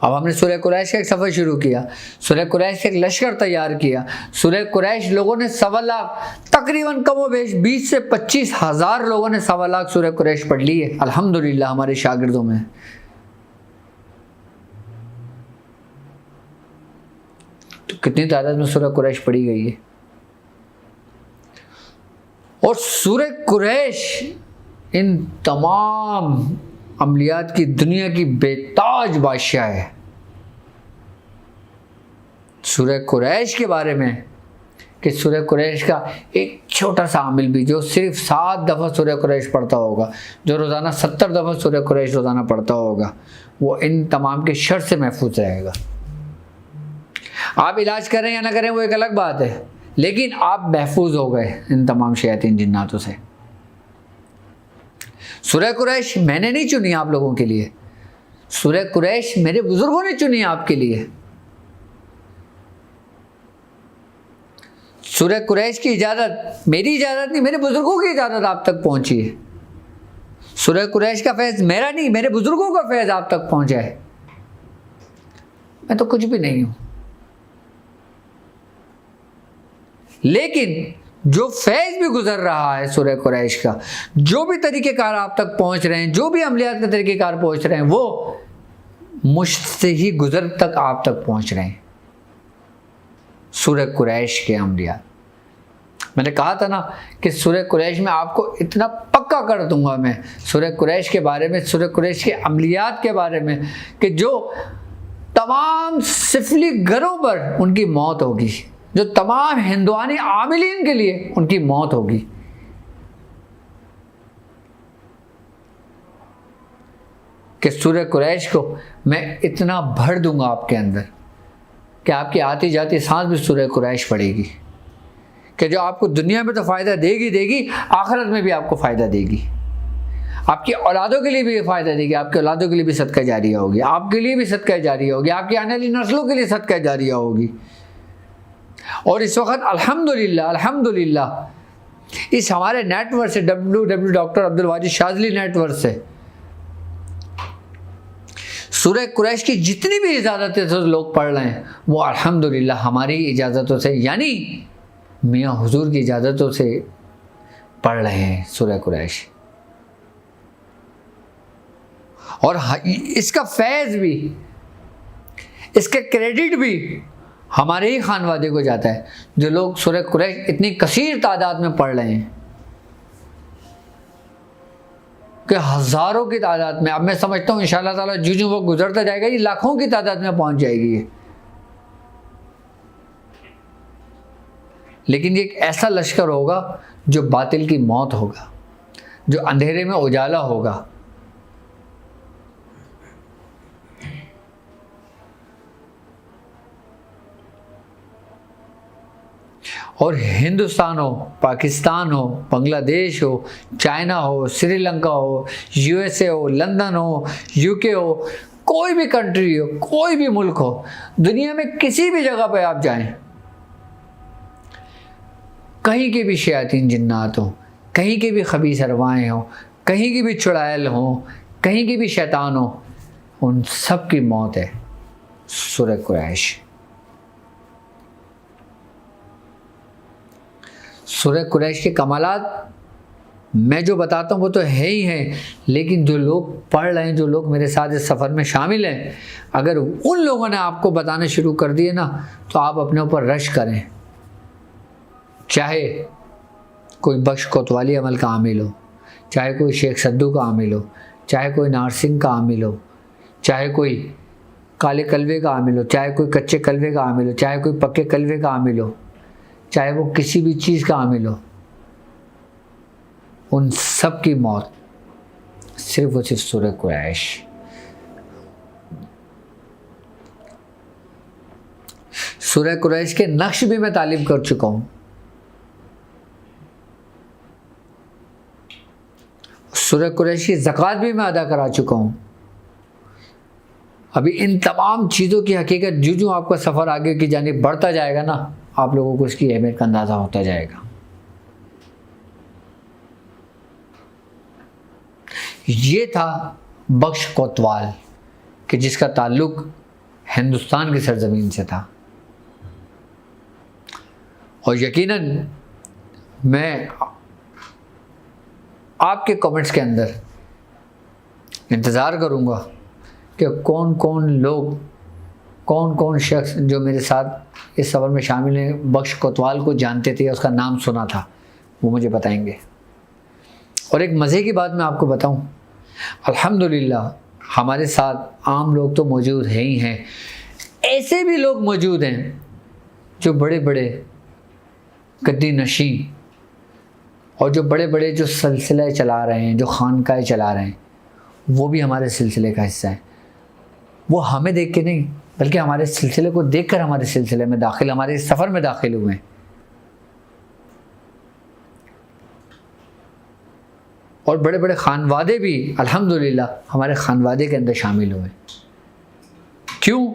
अब हमने सूरह कुरैश का एक सफ़र शुरू किया, सूरह कुरैश का एक लश्कर तैयार किया। सूरह कुरैश लोगों ने 1.25 लाख, तकरीबन कमोबेश 20 से 25 हज़ार लोगों ने 1.25 लाख सूरह कुरैश पढ़ ली है अल्हम्दुलिल्लाह हमारे शागिर्दों में। तो कितनी तादाद में सूरह कुरैश पढ़ी गई है। और सूरह कुरैश इन तमाम अमलियात की दुनिया की बेताज बादशाह है। सूरह कुरैश के बारे में कि सूरह कुरैश का एक छोटा सा आमिल भी जो सिर्फ 7 दफ़ा सूरह कुरैश पढ़ता होगा, जो रोज़ाना 70 दफ़ा सूरह कुरैश रोज़ाना पढ़ता होगा, वो इन तमाम के शर से महफूज रहेगा। आप इलाज करें या ना करें वो एक अलग बात है, लेकिन आप महफूज हो गए इन तमाम शैतान जिन्नातों से। सूरह कुरैश मैंने नहीं चुनी आप लोगों के लिए, सूरह कुरैश मेरे बुजुर्गों ने चुनी आपके लिए। सूरह कुरैश की इजाज़त मेरी इजाज़त नहीं, मेरे बुजुर्गों की इजाज़त आप तक पहुंची है। सूरह कुरैश का फैज़ मेरा नहीं, मेरे बुजुर्गों का फैज़ आप तक पहुंचा है। मैं तो कुछ भी नहीं हूं, लेकिन जो फैज़ भी गुजर रहा है सूरह कुरैश का, जो भी तरीक़ेकार आप तक पहुंच रहे हैं, जो भी अमलियात के तरीक़ेकार पहुंच रहे हैं, वो मुझसे ही गुजर तक आप तक पहुंच रहे हैं। सूरह कुरैश के अमलियात, मैंने कहा था ना कि सूरह कुरैश में आपको इतना पक्का कर दूंगा मैं सूरह कुरैश के बारे में, सूरह कुरैश के अमलियात के बारे में, कि जो तमाम सिफली घरों पर उनकी मौत होगी, जो तमाम हिंदुआनी आमिलीन के लिए उनकी मौत होगी। कि सूरह कुरैश को मैं इतना भर दूंगा आपके अंदर कि आपकी आती जाती सांस भी सूरह कुरैश पड़ेगी, कि जो आपको दुनिया में तो फ़ायदा देगी देगी, आखिरत में भी आपको फ़ायदा देगी, आपकी औलादों के लिए भी फ़ायदा देगी, आपके औलादों के लिए भी सदका जारिया होगी, आपके लिए भी सदका जारिया होगी, आपकी आने वाली नस्लों के लिए सदका जारिया होगी। और इस वक्त अल्हम्दुलिल्लाह अल्हम्दुलिल्लाह इस हमारे नेटवर्क से www doctor Abdul Wajid Shazli network से सूरह कुरैश की जितनी भी इजाज़तें से लोग पढ़ रहे हैं, वो अल्हम्दुलिल्लाह हमारी इजाज़तों से, यानी मियाँ हुजूर की इजाज़तों से पढ़ रहे हैं सूरह कुरैश। और इसका फैज़ भी, इसका क्रेडिट भी हमारे ही खानवादे को जाता है, जो लोग सूरह कुरैश इतनी कसीर तादाद में पढ़ रहे हैं कि हज़ारों की तादाद में। अब मैं समझता हूँ इंशाअल्लाह ताला जो वो गुजरता जाएगा ये लाखों की तादाद में पहुँच जाएगी। लेकिन ये एक ऐसा लश्कर होगा जो बातिल की मौत होगा, जो अंधेरे में उजाला होगा। और हिंदुस्तान हो, पाकिस्तान हो, बांग्लादेश हो, चाइना हो, श्रीलंका हो, यूएसए हो, लंदन हो, यूके हो, कोई भी कंट्री हो, कोई भी मुल्क हो, दुनिया में किसी भी जगह पे आप जाएं, कहीं के भी शयातीन जिन्नात हो, कहीं के भी खबीस अरवाएँ हो, कहीं की भी चुड़ैल हो, कहीं की भी शैतान हो, उन सब की मौत है सूरह कुरैश। सूरह कुरैश के कमालात मैं जो बताता हूँ वो तो है ही हैं, लेकिन जो लोग पढ़ रहे हैं, जो लोग मेरे साथ इस सफ़र में शामिल हैं, अगर उन लोगों ने आपको बताने शुरू कर दिए ना, तो आप अपने ऊपर रश करें। चाहे कोई बख्श कोतवाली अमल का आमिल हो, चाहे कोई शेख सद्दू का आमिल हो, चाहे कोई नारसिंह का आमिल हो, चाहे कोई काले कलवे का आमिल हो, चाहे कोई कच्चे कलवे का आमिल हो, चाहे कोई पक्के कलवे का आमिल हो, चाहे वो किसी भी चीज़ का आमिल हो, उन सब की मौत सिर्फ और सिर्फ सूरह कुरैश। सूरह कुरैश के नक्श भी मैं तालीम कर चुका हूँ। सूरह कुरैश की ज़कात भी मैं अदा करा चुका हूँ। अभी इन तमाम चीज़ों की हकीकत जो आपका सफ़र आगे की जानिब बढ़ता जाएगा ना, आप लोगों को इसकी अहमियत का अंदाज़ा होता जाएगा। ये था बख्श कोतवाल कि जिसका ताल्लुक हिंदुस्तान की सरजमीन से था। और यकीनन मैं आपके कमेंट्स के अंदर इंतज़ार करूंगा कि कौन कौन लोग, कौन कौन शख्स जो मेरे साथ इस सफ़र में शामिल हैं, बख्श कोतवाल को जानते थे, उसका नाम सुना था, वो मुझे बताएंगे। और एक मज़े की बात मैं आपको बताऊं, अल्हम्दुलिल्लाह हमारे साथ आम लोग तो मौजूद हैं ही हैं, ऐसे भी लोग मौजूद हैं जो बड़े बड़े गद्दी नशी और जो बड़े बड़े जो सिलसिले चला रहे हैं, जो खानकाएँ चला रहे हैं, वो भी हमारे सिलसिले का हिस्सा है। वो हमें देख के नहीं, बल्कि हमारे सिलसिले को देखकर हमारे सिलसिले में दाखिल, हमारे सफ़र में दाखिल हुए हैं। और बड़े बड़े खानवादे भी अल्हम्दुलिल्लाह हमारे खानवादे के अंदर शामिल हुए। क्यों?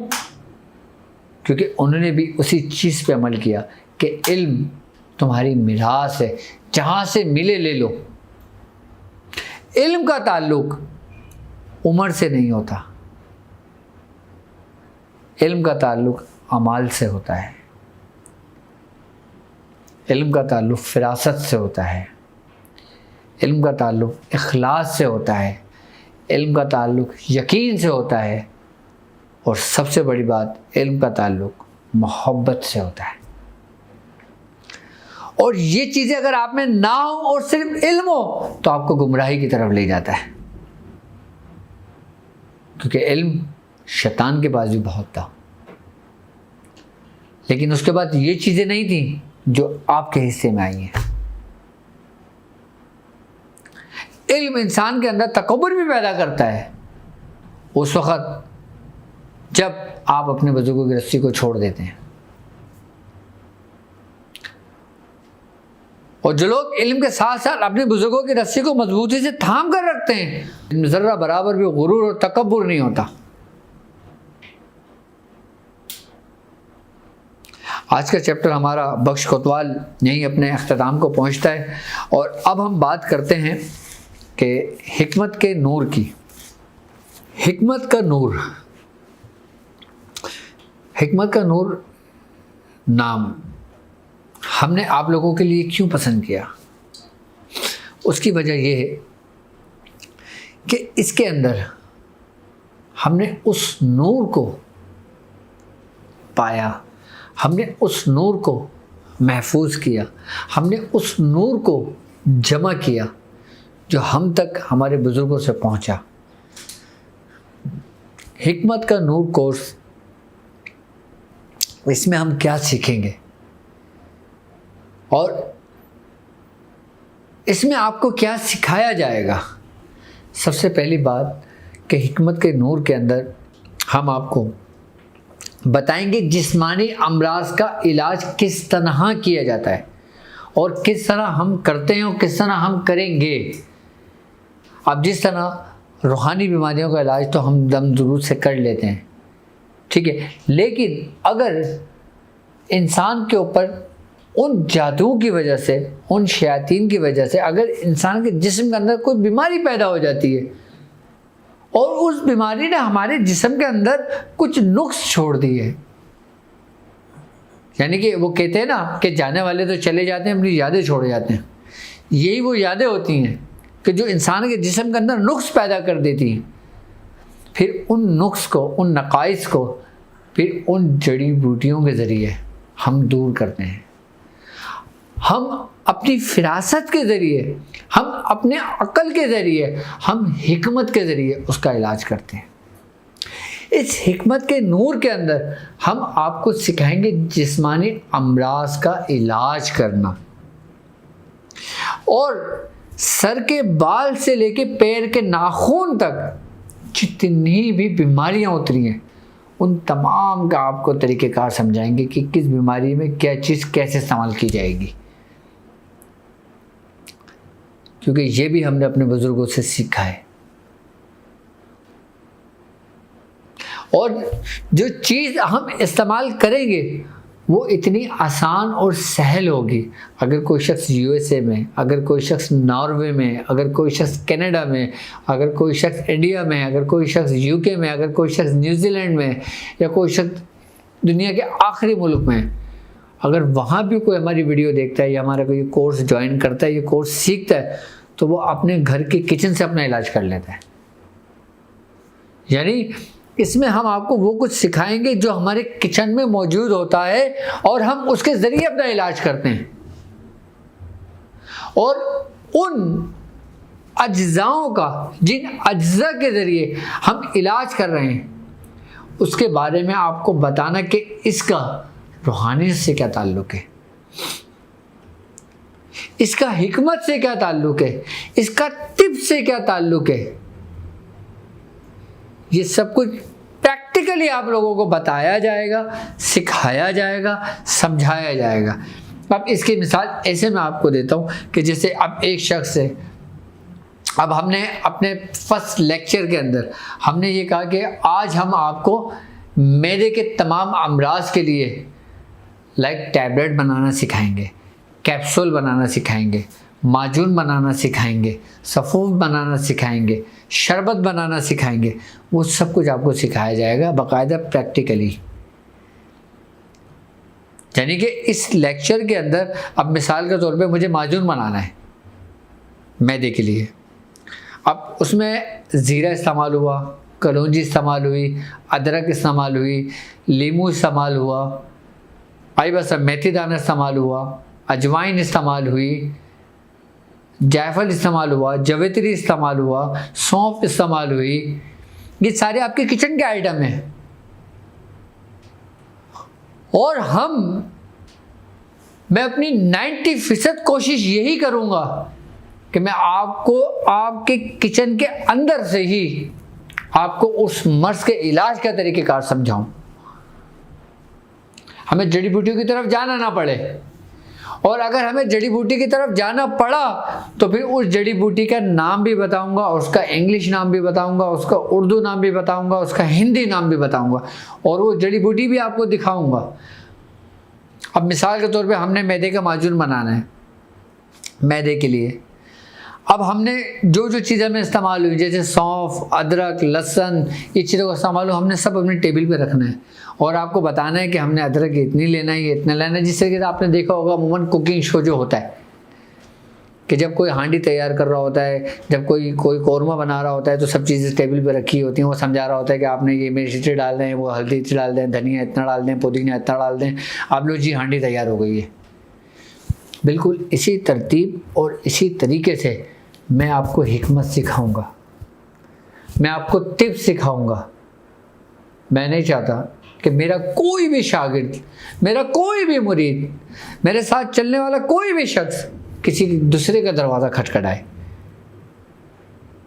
क्योंकि उन्होंने भी उसी चीज़ पे अमल किया कि इल्म तुम्हारी मिरास है, जहाँ से मिले ले लो। इल्म का ताल्लुक उम्र से नहीं होता, इल्म का ताल्लुक अमाल से होता है, इल्म का ताल्लुक फिरासत से होता है, इल्म का ताल्लुक इखलास से होता है, इल्म का ताल्लुक यकीन से होता है, और सबसे बड़ी बात, इल्म का ताल्लुक मोहब्बत से होता है। और ये चीज़ें अगर आप में ना हो और सिर्फ इल्म हो तो आपको गुमराही की तरफ ले जाता है, क्योंकि इल्म शैतान के पास भी बहुत था, लेकिन उसके बाद ये चीज़ें नहीं थी जो आपके हिस्से में आई हैं। इल्म इंसान के अंदर तकब्बुर भी पैदा करता है उस वक़्त जब आप अपने बुजुर्गों की रस्सी को छोड़ देते हैं। और जो लोग इल्म के साथ साथ अपने बुजुर्गों की रस्सी को मजबूती से थाम कर रखते हैं, इनमें ज़र्रा बराबर भी गुरूर और तकब्बुर नहीं होता। आज का चैप्टर हमारा बख्श कोतवाल यहीं अपने अख्ताम को पहुंचता है। और अब हम बात करते हैं कि हिकमत के नूर की। हिकमत का नूर, हिकमत का नूर नाम हमने आप लोगों के लिए क्यों पसंद किया? उसकी वजह यह है कि इसके अंदर हमने उस नूर को पाया, हमने उस नूर को महफूज किया, हमने उस नूर को जमा किया जो हम तक हमारे बुजुर्गों से पहुंचा। हिकमत का नूर कोर्स, इसमें हम क्या सीखेंगे और इसमें आपको क्या सिखाया जाएगा? सबसे पहली बात कि हिकमत के नूर के अंदर हम आपको बताएंगे जिस्मानी अमराज का इलाज किस तरह किया जाता है और किस तरह हम करते हैं और किस तरह हम करेंगे। अब जिस तरह रूहानी बीमारियों का इलाज तो हम दम दुरूद से कर लेते हैं, ठीक है, लेकिन अगर इंसान के ऊपर उन जादू की वजह से, उन शयातीन की वजह से अगर इंसान के जिस्म के अंदर कोई बीमारी पैदा हो जाती है और उस बीमारी ने हमारे जिस्म के अंदर कुछ नुक्स छोड़ दिए, यानी कि वो कहते हैं ना कि जाने वाले तो चले जाते हैं, अपनी यादें छोड़ जाते हैं। यही वो यादें होती हैं कि जो इंसान के जिस्म के अंदर नुक्स पैदा कर देती हैं। फिर उन नुक्स को, उन नकाइस को फिर उन जड़ी बूटियों के ज़रिए हम दूर करते हैं। हम अपनी फिरासत के ज़रिए, हम अपने अक्ल के ज़रिए, हम हिकमत के ज़रिए उसका इलाज करते हैं। इस हिकमत के नूर के अंदर हम आपको सिखाएंगे जिस्मानी अमराज का इलाज करना, और सर के बाल से लेके पैर के नाखून तक जितनी भी बीमारियां उतरी हैं उन तमाम का आपको तरीक़ेकार समझाएंगे कि किस बीमारी में क्या चीज़ कैसे इस्तेमाल की जाएगी, क्योंकि ये भी हमने अपने बुजुर्गों से सीखा है। और जो चीज़ हम इस्तेमाल करेंगे वो इतनी आसान और सहल होगी। अगर कोई शख्स यूएसए में, अगर कोई शख्स नॉर्वे में, अगर कोई शख्स कनाडा में, अगर कोई शख्स इंडिया में, अगर कोई शख्स यूके में, अगर कोई शख्स न्यूजीलैंड में, या कोई शख्स दुनिया के आखिरी मुल्क में, अगर वहाँ भी कोई हमारी वीडियो देखता है या हमारा कोई कोर्स ज्वाइन करता है, ये कोर्स सीखता है, तो वो अपने घर के किचन से अपना इलाज कर लेता है। यानी इसमें हम आपको वो कुछ सिखाएंगे जो हमारे किचन में मौजूद होता है और हम उसके ज़रिए अपना इलाज करते हैं। और उन अज्जाओं का, जिन अज्जा के ज़रिए हम इलाज कर रहे हैं, उसके बारे में आपको बताना कि इसका रूहानियत से क्या ताल्लुक़ है, इसका हिकमत से क्या ताल्लुक़ है, इसका टिप से क्या ताल्लुक़ है। ये सब कुछ प्रैक्टिकली आप लोगों को बताया जाएगा, सिखाया जाएगा, समझाया जाएगा। अब इसकी मिसाल ऐसे मैं आपको देता हूँ कि जैसे अब एक शख्स है, अब हमने अपने फर्स्ट लेक्चर के अंदर हमने ये कहा कि आज हम आपको मैदे के तमाम अमराज के लिए लाइक टैबलेट बनाना सिखाएंगे, कैप्सूल बनाना सिखाएंगे, माजून बनाना सिखाएंगे, सफ़ूफ बनाना सिखाएंगे, शरबत बनाना सिखाएंगे। वो सब कुछ आपको सिखाया जाएगा बाकायदा प्रैक्टिकली। यानी कि इस लेक्चर के अंदर अब मिसाल के तौर पे मुझे माजून बनाना है मैदे के लिए, अब उसमें ज़ीरा इस्तेमाल हुआ, कलौंजी इस्तेमाल हुई, अदरक इस्तेमाल हुई, लीमू इस्तेमाल हुआ, आई बस मेथी दाना इस्तेमाल हुआ, अजवाइन इस्तेमाल हुई, जायफल इस्तेमाल हुआ, जवित्री इस्तेमाल हुआ, सौंफ इस्तेमाल हुई। ये सारे आपके किचन के आइटम हैं। और मैं अपनी 90% कोशिश यही करूँगा कि मैं आपको आपके किचन के अंदर से ही आपको उस मर्ज के इलाज का तरीक़ेकार समझाऊं। हमें जड़ी बूटियों की तरफ जाना ना पड़े, और अगर हमें जड़ी बूटी की तरफ जाना पड़ा तो फिर उस जड़ी बूटी का नाम भी बताऊंगा, उसका इंग्लिश नाम भी बताऊंगा, उसका उर्दू नाम भी बताऊंगा, उसका हिंदी नाम भी बताऊंगा, और वो जड़ी बूटी भी आपको दिखाऊंगा। अब मिसाल के तौर पे हमने मैदे का माजून बनाना है मैदे के लिए। अब हमने जो जो चीज़ें हमें इस्तेमाल हुई, जैसे सौंफ, अदरक, लहसुन, ये चीज़ों का इस्तेमाल हो, हमने सब अपनी टेबल पे रखना है और आपको बताना है कि हमने अदरक इतनी लेना है, ये इतना लेना है। जिस तरीके से आपने देखा होगा अमूमन कुकिंग शो जो होता है कि जब कोई हांडी तैयार कर रहा होता है, जब कोई कौरमा बना रहा होता है, तो सब चीज़ें टेबल पे रखी होती हैं, वो समझा रहा होता है कि आपने ये मिर्ची डाल दें, वो हल्दी डाल दें, धनिया इतना डाल दें, पुदीना इतना डाल दें, आप लोग जी हांडी तैयार हो गई है। बिल्कुल इसी तरतीब और इसी तरीके से मैं आपको हिकमत सिखाऊंगा, मैं आपको टिप्स सिखाऊंगा। मैं नहीं चाहता कि मेरा कोई भी शागिर्द, मेरा कोई भी मुरीद, मेरे साथ चलने वाला कोई भी शख्स किसी दूसरे का दरवाज़ा खटखटाए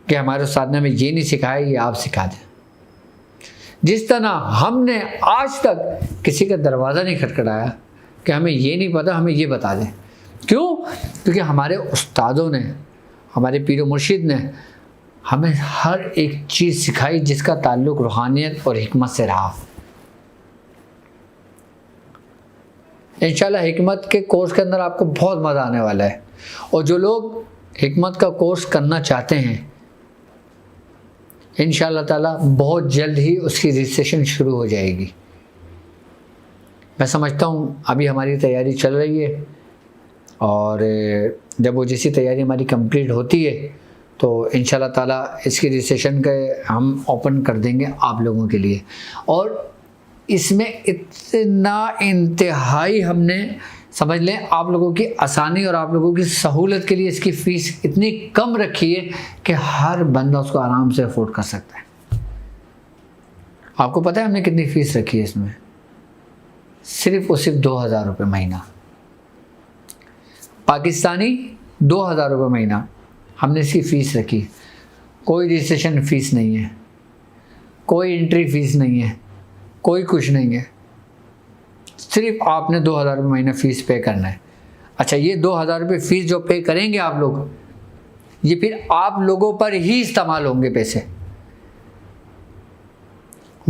कि हमारे उस्ताद ने हमें ये नहीं सिखाया, ये आप सिखा दें। जिस तरह हमने आज तक किसी का दरवाज़ा नहीं खटखटाया कि हमें ये नहीं पता, हमें ये बता दें। क्यों? क्योंकि हमारे उस्तादों ने, हमारे पीर मुर्शिद ने हमें हर एक चीज़ सिखाई जिसका ताल्लुक़ रूहानियत और हिकमत से रहा। इंशाल्लाह हिकमत के कोर्स के अंदर आपको बहुत मज़ा आने वाला है, और जो लोग हिकमत का कोर्स करना चाहते हैं इंशाल्लाह ताला बहुत जल्द ही उसकी रजिस्ट्रेशन शुरू हो जाएगी। मैं समझता हूँ अभी हमारी तैयारी चल रही है, और जब वो जैसी तैयारी हमारी कंप्लीट होती है तो इंशाल्लाह ताला इसकी रजिस्ट्रेशन के हम ओपन कर देंगे आप लोगों के लिए। और इसमें इतना इंतहाई हमने समझ लें आप लोगों की आसानी और आप लोगों की सहूलत के लिए इसकी फ़ीस इतनी कम रखी है कि हर बंदा उसको आराम से अफोर्ड कर सकता है। आपको पता है हमने कितनी फ़ीस रखी है इसमें? सिर्फ और सिर्फ 2000 रुपये महीना, पाकिस्तानी 2000 रुपये महीना हमने इसकी फ़ीस रखी। कोई रजिस्ट्रेशन फ़ीस नहीं है, कोई एंट्री फ़ीस नहीं है, कोई कुछ नहीं है, सिर्फ आपने 2000 रुपये महीना फ़ीस पे करना है। अच्छा, ये 2000 रुपये फ़ीस जो पे करेंगे आप लोग, ये फिर आप लोगों पर ही इस्तेमाल होंगे पैसे।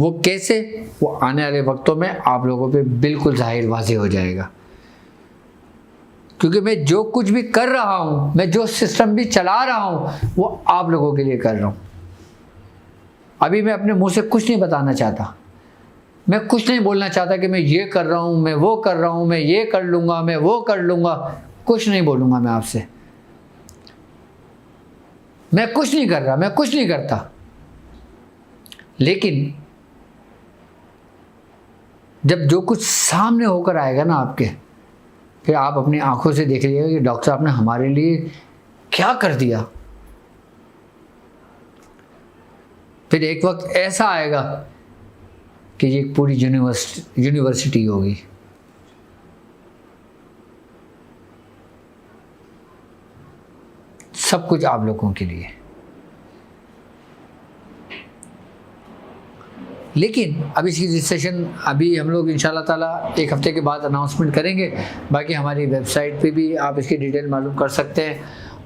वो कैसे, वो आने वाले वक्तों में आप लोगों पे बिल्कुल जाहिर वाज़ेह हो जाएगा। क्योंकि मैं जो कुछ भी कर रहा हूँ, मैं जो सिस्टम भी चला रहा हूँ, वो आप लोगों के लिए कर रहा हूँ। अभी मैं अपने मुंह से कुछ नहीं बताना चाहता, मैं कुछ नहीं बोलना चाहता कि मैं ये कर रहा हूँ, मैं वो कर रहा हूँ, मैं ये कर लूँगा, मैं वो कर लूँगा। कुछ नहीं बोलूँगा मैं आपसे। मैं कुछ नहीं कर रहा, मैं कुछ नहीं करता। लेकिन जब जो कुछ सामने होकर आएगा ना आपके, फिर आप अपनी आंखों से देख लीजिएगा कि डॉक्टर साहब ने हमारे लिए क्या कर दिया। फिर एक वक्त ऐसा आएगा कि ये पूरी यूनिवर्सिटी होगी। सब कुछ आप लोगों के लिए। लेकिन अब इसकी रजिस्ट्रेशन अभी हम लोग इंशाल्लाह ताला एक हफ्ते के बाद अनाउंसमेंट करेंगे। बाकी हमारी वेबसाइट पे भी आप इसकी डिटेल मालूम कर सकते हैं,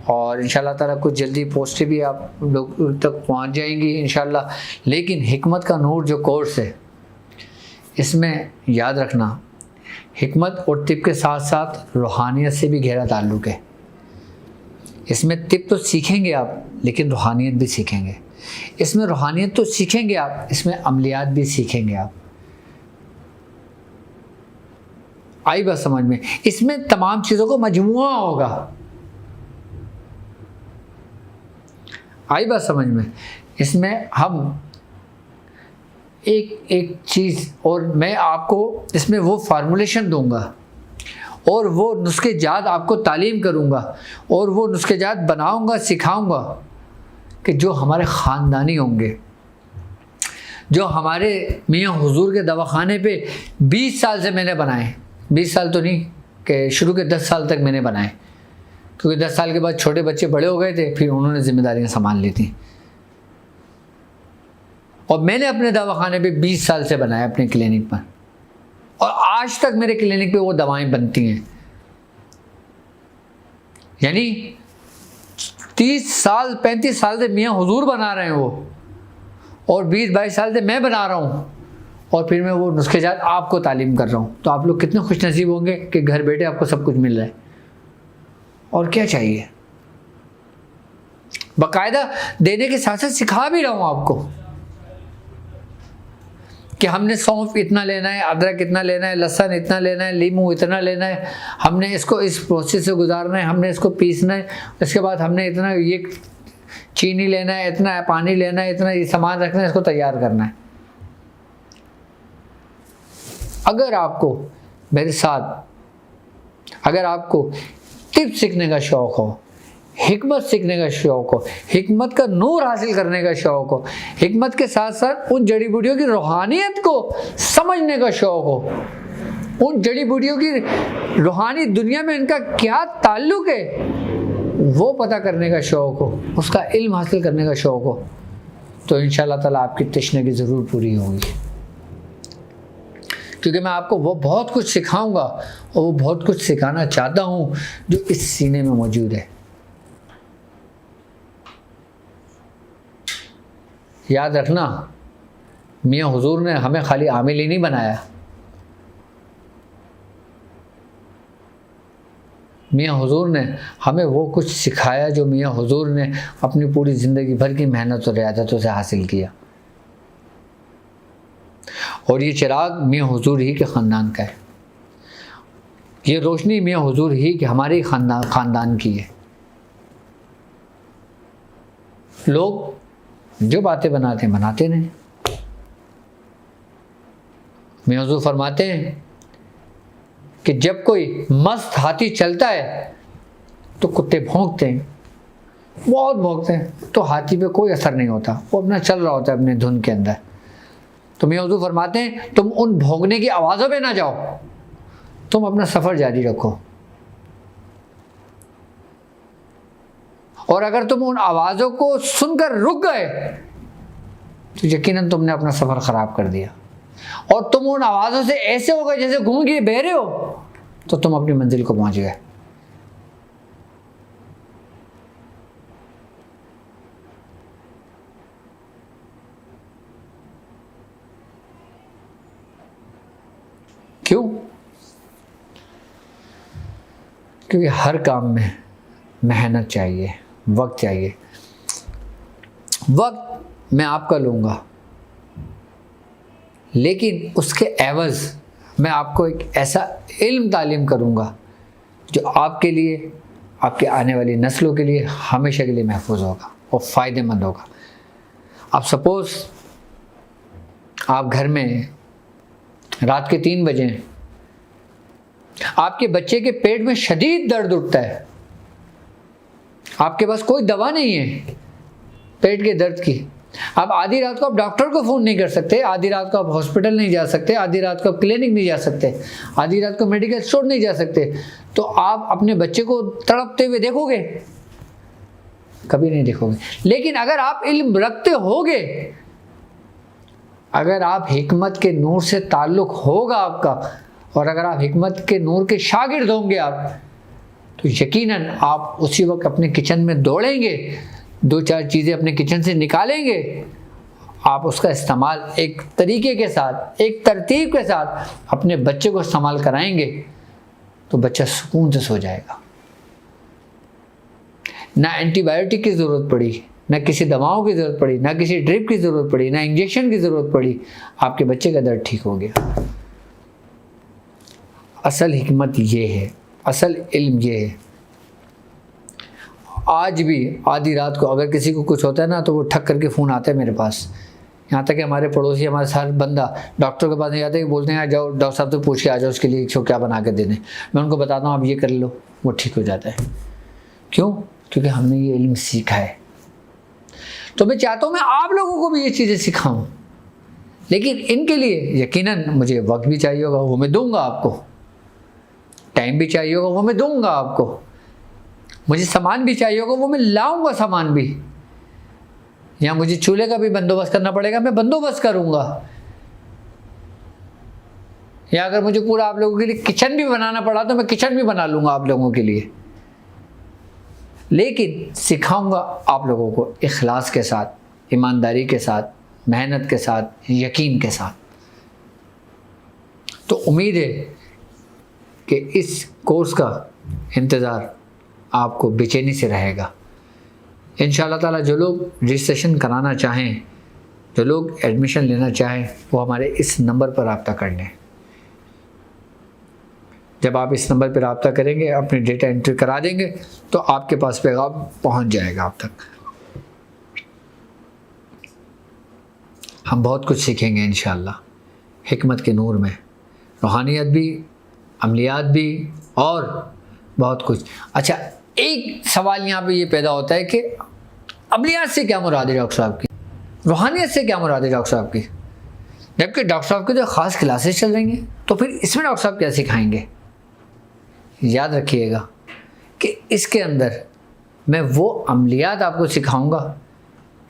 और इंशाल्लाह ताला कुछ जल्दी पोस्टें भी आप लोग तक पहुंच जाएंगी इंशाल्लाह। लेकिन हिकमत का नूर जो कोर्स है, इसमें याद रखना, हिकमत और तिब के साथ साथ रूहानियत से भी गहरा ताल्लुक़ है। इसमें तिब तो सीखेंगे आप, लेकिन रूहानियत भी सीखेंगे। इसमें रूहानियत तो सीखेंगे आप, इसमें अमलियात भी सीखेंगे आप। आई बात समझ में? इसमें तमाम चीज़ों को मजमुआ होगा। आई बात समझ में? इसमें हम एक एक चीज़, और मैं आपको इसमें वो फार्मूलेशन दूंगा, और वो नुस्खे जात आपको तालीम करूंगा, और वो नुस्खे जात बनाऊंगा, सिखाऊंगा कि जो हमारे ख़ानदानी होंगे, जो हमारे मियाँ हुजूर के दवाखाने पे 20 साल से मैंने बनाए। 20 साल तो नहीं, कि शुरू के 10 साल तक मैंने बनाए, क्योंकि 10 साल के बाद छोटे बच्चे बड़े हो गए थे, फिर उन्होंने जिम्मेदारियां संभाल ली थी। और मैंने अपने दवाखाने पे 20 साल से बनाया, अपने क्लिनिक पर, और आज तक मेरे क्लिनिक पे वो दवाएं बनती हैं। यानी 30 साल 35 साल से मियाँ हुजूर बना रहे हैं वो, और 20-22 साल से मैं बना रहा हूँ, और फिर मैं वो नुस्खे जात आपको तालीम कर रहा हूँ। तो आप लोग कितने खुश नसीब होंगे कि घर बैठे आपको सब कुछ मिल रहा है। और क्या चाहिए? बाकायदा देने के साथ साथ सिखा भी रहा हूँ आपको कि हमने सौंफ इतना लेना है, अदरक इतना लेना है, लहसुन इतना लेना है, लीमू इतना लेना है, हमने इसको इस प्रोसेस से गुजारना है, हमने इसको पीसना है, इसके बाद हमने इतना ये चीनी लेना है, इतना पानी लेना है, इतना ये सामान रखना है, इसको तैयार करना है। अगर आपको मेरे साथ, अगर आपको तिब सीखने का शौक़ हो, हिकमत सीखने का शौक़ हो, हिकमत का नूर हासिल करने का शौक़ हो, हिकमत के साथ साथ उन जड़ी बूटियों की रूहानियत को समझने का शौक़ हो, उन जड़ी बूटियों की रूहानी दुनिया में इनका क्या ताल्लुक़ है वो पता करने का शौक़ हो, उसका इल्म हासिल करने का शौक़ हो, तो इंशाअल्लाह ताला आपकी तशनगी ज़रूर पूरी होगी। क्योंकि मैं आपको वो बहुत कुछ सिखाऊंगा, और वो बहुत कुछ सिखाना चाहता हूँ जो इस सीने में मौजूद है। याद रखना, मियाँ हुजूर ने हमें खाली आमिल ही नहीं बनाया, मियाँ हुजूर ने हमें वो कुछ सिखाया जो मियाँ हुजूर ने अपनी पूरी ज़िंदगी भर की मेहनत और रियादतों से हासिल किया। और ये चिराग मियाँ हुजूर ही के ख़ानदान का है, ये रोशनी मियाँ हुजूर ही के हमारे ख़ानदान की है। लोग जो बातें बनाते हैं बनाते नहीं। मियाँ हुजूर फरमाते हैं कि जब कोई मस्त हाथी चलता है तो कुत्ते भौंकते हैं, बहुत भौंकते हैं, तो हाथी पे कोई असर नहीं होता, वो अपना चल रहा होता है अपने धुन के अंदर। तो मियाँ हुजूर फरमाते हैं तुम उन भौंकने की आवाज़ों पे ना जाओ, तुम अपना सफ़र जारी रखो, और अगर तुम उन आवाज़ों को सुनकर रुक गए तो यकीनन तुमने अपना सफ़र ख़राब कर दिया, और तुम उन आवाज़ों से ऐसे हो गए जैसे घूम के बह रहे हो, तो तुम अपनी मंजिल को पहुंच गए। क्योंकि हर काम में मेहनत चाहिए, वक्त चाहिए। वक्त मैं आपका लूँगा, लेकिन उसके एवज़ मैं आपको एक ऐसा इल्म तालीम करूँगा जो आपके लिए, आपके आने वाली नस्लों के लिए हमेशा के लिए महफूज होगा और फ़ायदेमंद होगा। अब सपोज़ आप घर में रात के 3 बजे हैं, आपके बच्चे के पेट में शदीद दर्द उठता है, आपके पास कोई दवा नहीं है पेट के दर्द की। अब आधी रात को आप डॉक्टर को फ़ोन नहीं कर सकते, आधी रात को आप हॉस्पिटल नहीं जा सकते, आधी रात को आप क्लिनिक नहीं जा सकते, आधी रात को मेडिकल स्टोर नहीं जा सकते, तो आप अपने बच्चे को तड़पते हुए देखोगे? कभी नहीं देखोगे। लेकिन अगर आप इल्म रखते होगे, अगर आप हिकमत के नूर से ताल्लुक़ होगा आपका, और अगर आप हिकमत के नूर के शागिर्द होंगे आप, तो यकीनन आप उसी वक्त अपने किचन में दौड़ेंगे, 2-4 चीज़ें अपने किचन से निकालेंगे, आप उसका इस्तेमाल एक तरीके के साथ, एक तरतीब के साथ अपने बच्चे को इस्तेमाल कराएंगे, तो बच्चा सुकून से सो जाएगा। ना एंटीबायोटिक की ज़रूरत पड़ी, ना किसी दवाओं की ज़रूरत पड़ी, ना किसी ड्रिप की ज़रूरत पड़ी, ना इंजेक्शन की ज़रूरत पड़ी, आपके बच्चे का दर्द ठीक हो गया। असल हिकमत ये है, असल इल्म ये है। आज भी आधी रात को अगर किसी को कुछ होता है ना, तो वो ठक करके फ़ोन आता है मेरे पास। यहाँ तक कि हमारे पड़ोसी, हमारे साथ बंदा डॉक्टर के पास नहीं जाते, बोलते हैं जाओ डॉक्टर साहब से पूछ के आ जाओ उसके लिए क्या बना के दे दें। मैं उनको बताता हूँ आप ये कर लो, वो ठीक हो जाता है। क्यों? क्योंकि हमने ये इल्म सीखा है। तो मैं चाहता हूँ मैं आप लोगों को भी ये चीज़ें सिखाऊँ, लेकिन इनके लिए यकीनन मुझे वक्त भी चाहिए होगा, वो मैं दूँगा आपको। टाइम भी चाहिए होगा, वो मैं दूँगा आपको। मुझे सामान भी चाहिए होगा, वो मैं लाऊंगा सामान भी। या मुझे चूल्हे का भी बंदोबस्त करना पड़ेगा, मैं बंदोबस्त करूंगा। या अगर मुझे पूरा आप लोगों के लिए किचन भी बनाना पड़ा तो मैं किचन भी बना लूंगा आप लोगों के लिए। लेकिन सिखाऊंगा आप लोगों को इखलास के साथ, ईमानदारी के साथ, मेहनत के साथ, यकीन के साथ। तो उम्मीद है कि इस कोर्स का इंतज़ार आपको बेचैनी से रहेगा। इंशाअल्लाह ताला जो लोग रजिस्ट्रेशन कराना चाहें, जो लोग एडमिशन लेना चाहें, वो हमारे इस नंबर पर रब्ता कर लें। जब आप इस नंबर पर रब्ता करेंगे, अपनी डेटा एंट्री करा देंगे, तो आपके पास पैगाम पहुंच जाएगा आप तक। हम बहुत कुछ सीखेंगे इंशाअल्लाह हिकमत के नूर में, रूहानियत भी, अमलियात भी और बहुत कुछ। अच्छा, एक सवाल यहाँ पे ये पैदा होता है कि अमलियात से क्या मुराद है डॉक्टर साहब की, रूहानियत से क्या मुराद है डॉक्टर साहब की? जबकि डॉक्टर साहब की जो ख़ास क्लासेस चल रही हैं, तो फिर इसमें डॉक्टर साहब क्या सिखाएंगे? याद रखिएगा कि इसके अंदर मैं वो अमलियात आपको सिखाऊंगा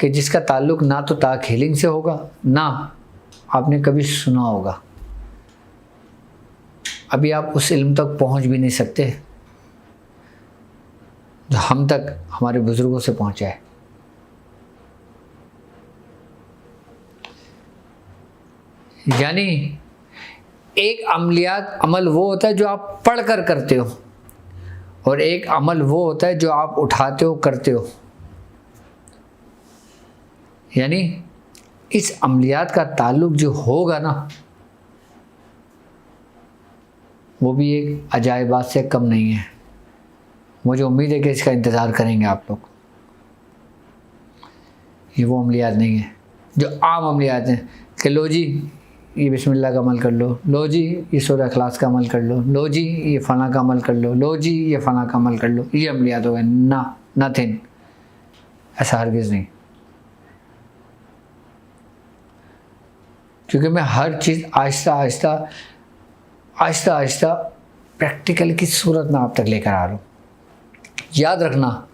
कि जिसका ताल्लुक़ ना तो ताक हीलिंग से होगा, ना आपने कभी सुना होगा। अभी आप उस इल्म तक पहुंच भी नहीं सकते जो हम तक हमारे बुजुर्गों से पहुंचा है। यानी एक अमलियात अमल वो होता है जो आप पढ़कर करते हो, और एक अमल वो होता है जो आप उठाते हो, करते हो। यानी इस अमलियात का ताल्लुक़ जो होगा ना, वो भी एक अजायबात से कम नहीं है। मुझे उम्मीद है कि इसका इंतज़ार करेंगे आप लोग। ये वो अमलियात नहीं है जो आम अमलियात हैं कि लो जी ये बिस्मिल्लाह का अमल कर लो जी ये सूरह इखलास का अमल कर लो जी ये फ़लाँ का अमल कर लो जी ये फ़लाँ का अमल कर लो, ये अमलियात हो गए। ना, नथिंग, ऐसा हरगिज़ नहीं। क्योंकि मैं हर चीज़ आहिस्ता आहिस्ता प्रैक्टिकल की सूरत में आप तक लेकर आ रहा हूँ। याद रखना,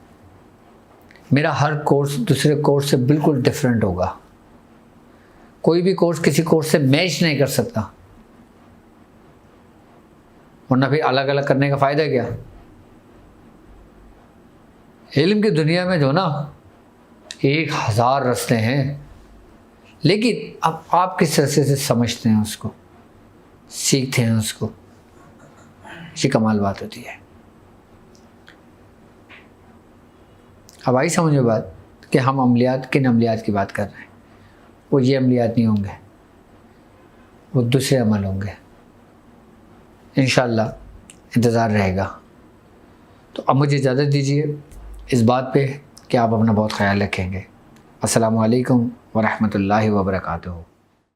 मेरा हर कोर्स दूसरे कोर्स से बिल्कुल डिफरेंट होगा। कोई भी कोर्स किसी कोर्स से मैच नहीं कर सकता, वरना फिर अलग अलग करने का फ़ायदा क्या? इल्म की दुनिया में जो ना 1000 रास्ते हैं, लेकिन अब आप किस तरह से समझते हैं उसको, सीखते हैं उसको, ये कमाल बात होती है। अब आई समझ में बात कि हम अमलियात, किन अमलियात की बात कर रहे हैं। वो ये अमलियात नहीं होंगे, वो दूसरे अमल होंगे। इंशाअल्लाह इंतज़ार रहेगा। तो अब मुझे इजाज़त दीजिए इस बात पे कि आप अपना बहुत ख्याल रखेंगे। अस्सलामु अलैकुम व रहमतुल्लाहि व बरकातुहू।